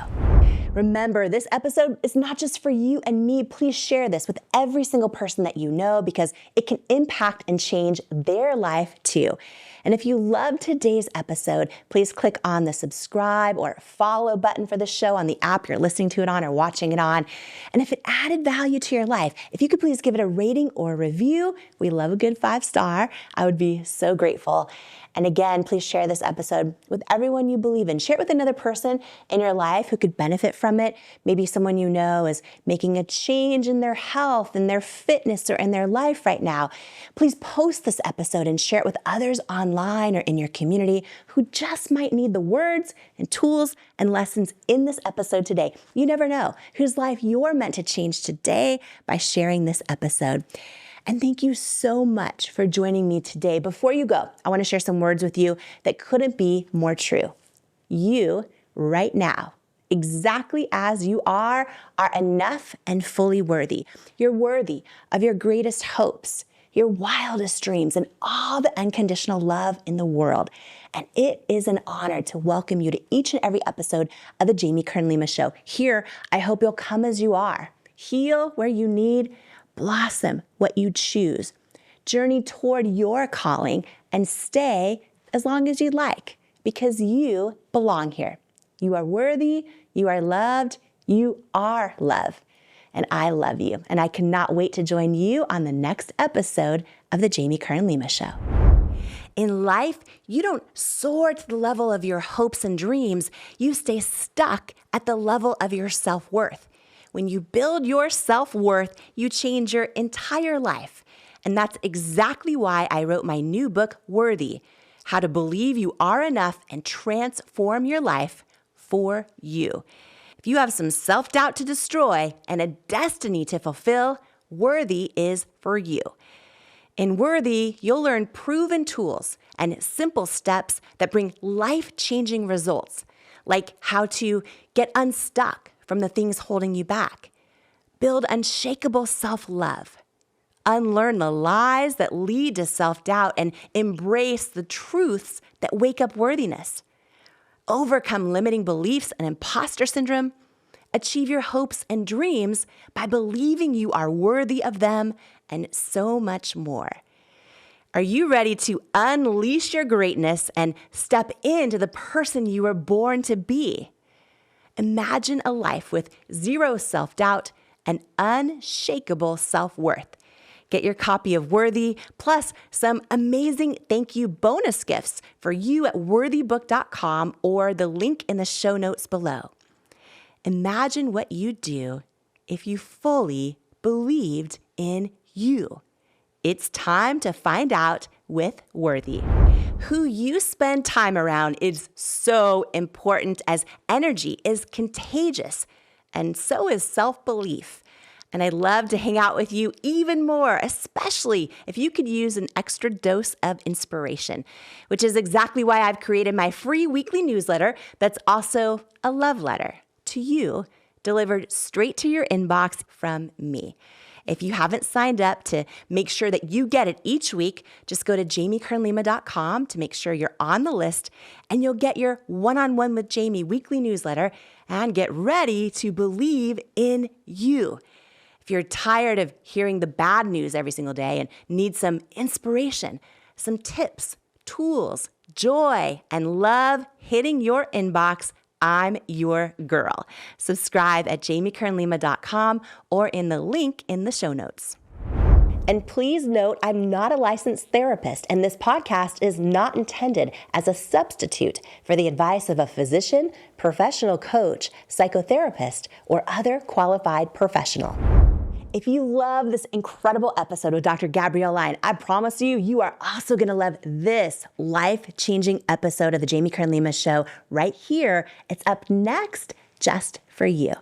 A: Remember, this episode is not just for you and me. Please share this with every single person that you know because it can impact and change their life too. And if you loved today's episode, please click on the subscribe or follow button for the show on the app you're listening to it on or watching it on. And if it added value to your life, if you could please give it a rating or a review, we love a good 5-star. I would be so grateful. And again, please share this episode with everyone you believe in. Share it with another person in your life who could benefit from it. Maybe someone you know is making a change in their health, in their fitness, or in their life right now. Please post this episode and share it with others online or in your community who just might need the words and tools and lessons in this episode today. You never know whose life you're meant to change today by sharing this episode. And thank you so much for joining me today. Before you go, I want to share some words with you that couldn't be more true. You, right now, exactly as you are enough and fully worthy. You're worthy of your greatest hopes, your wildest dreams, and all the unconditional love in the world. And it is an honor to welcome you to each and every episode of the Jamie Kern Lima Show. Here, I hope you'll come as you are. Heal where you need, blossom what you choose, journey toward your calling, and stay as long as you'd like, because you belong here. You are worthy, you are loved, you are love. And I love you, and I cannot wait to join you on the next episode of the Jamie Kern Lima Show. In life, you don't soar to the level of your hopes and dreams, you stay stuck at the level of your self-worth. When you build your self-worth, you change your entire life. And that's exactly why I wrote my new book, Worthy: How to Believe You Are Enough and Transform Your Life for You. If you have some self-doubt to destroy and a destiny to fulfill, Worthy is for you. In Worthy, you'll learn proven tools and simple steps that bring life-changing results, like how to get unstuck from the things holding you back, build unshakable self-love, unlearn the lies that lead to self-doubt, and embrace the truths that wake up worthiness, overcome limiting beliefs and imposter syndrome, achieve your hopes and dreams by believing you are worthy of them, and so much more. Are you ready to unleash your greatness and step into the person you were born to be? Imagine a life with zero self-doubt and unshakable self-worth. Get your copy of Worthy, plus some amazing thank you bonus gifts for you at worthybook.com or the link in the show notes below. Imagine what you'd do if you fully believed in you. It's time to find out with Worthy. Who you spend time around is so important, as energy is contagious, and so is self-belief. And I'd love to hang out with you even more, especially if you could use an extra dose of inspiration, which is exactly why I've created my free weekly newsletter that's also a love letter to you, delivered straight to your inbox from me. If you haven't signed up to make sure that you get it each week, just go to jamiekernlima.com to make sure you're on the list, and you'll get your One-on-One with Jamie weekly newsletter and get ready to believe in you. If you're tired of hearing the bad news every single day and need some inspiration, some tips, tools, joy, and love hitting your inbox, I'm your girl. Subscribe at jamiekernlima.com or in the link in the show notes. And please note, I'm not a licensed therapist, and this podcast is not intended as a substitute for the advice of a physician, professional coach, psychotherapist, or other qualified professional. If you love this incredible episode with Dr. Gabrielle Lyon, I promise you, you are also going to love this life-changing episode of the Jamie Kern Lima Show right here. It's up next just for you.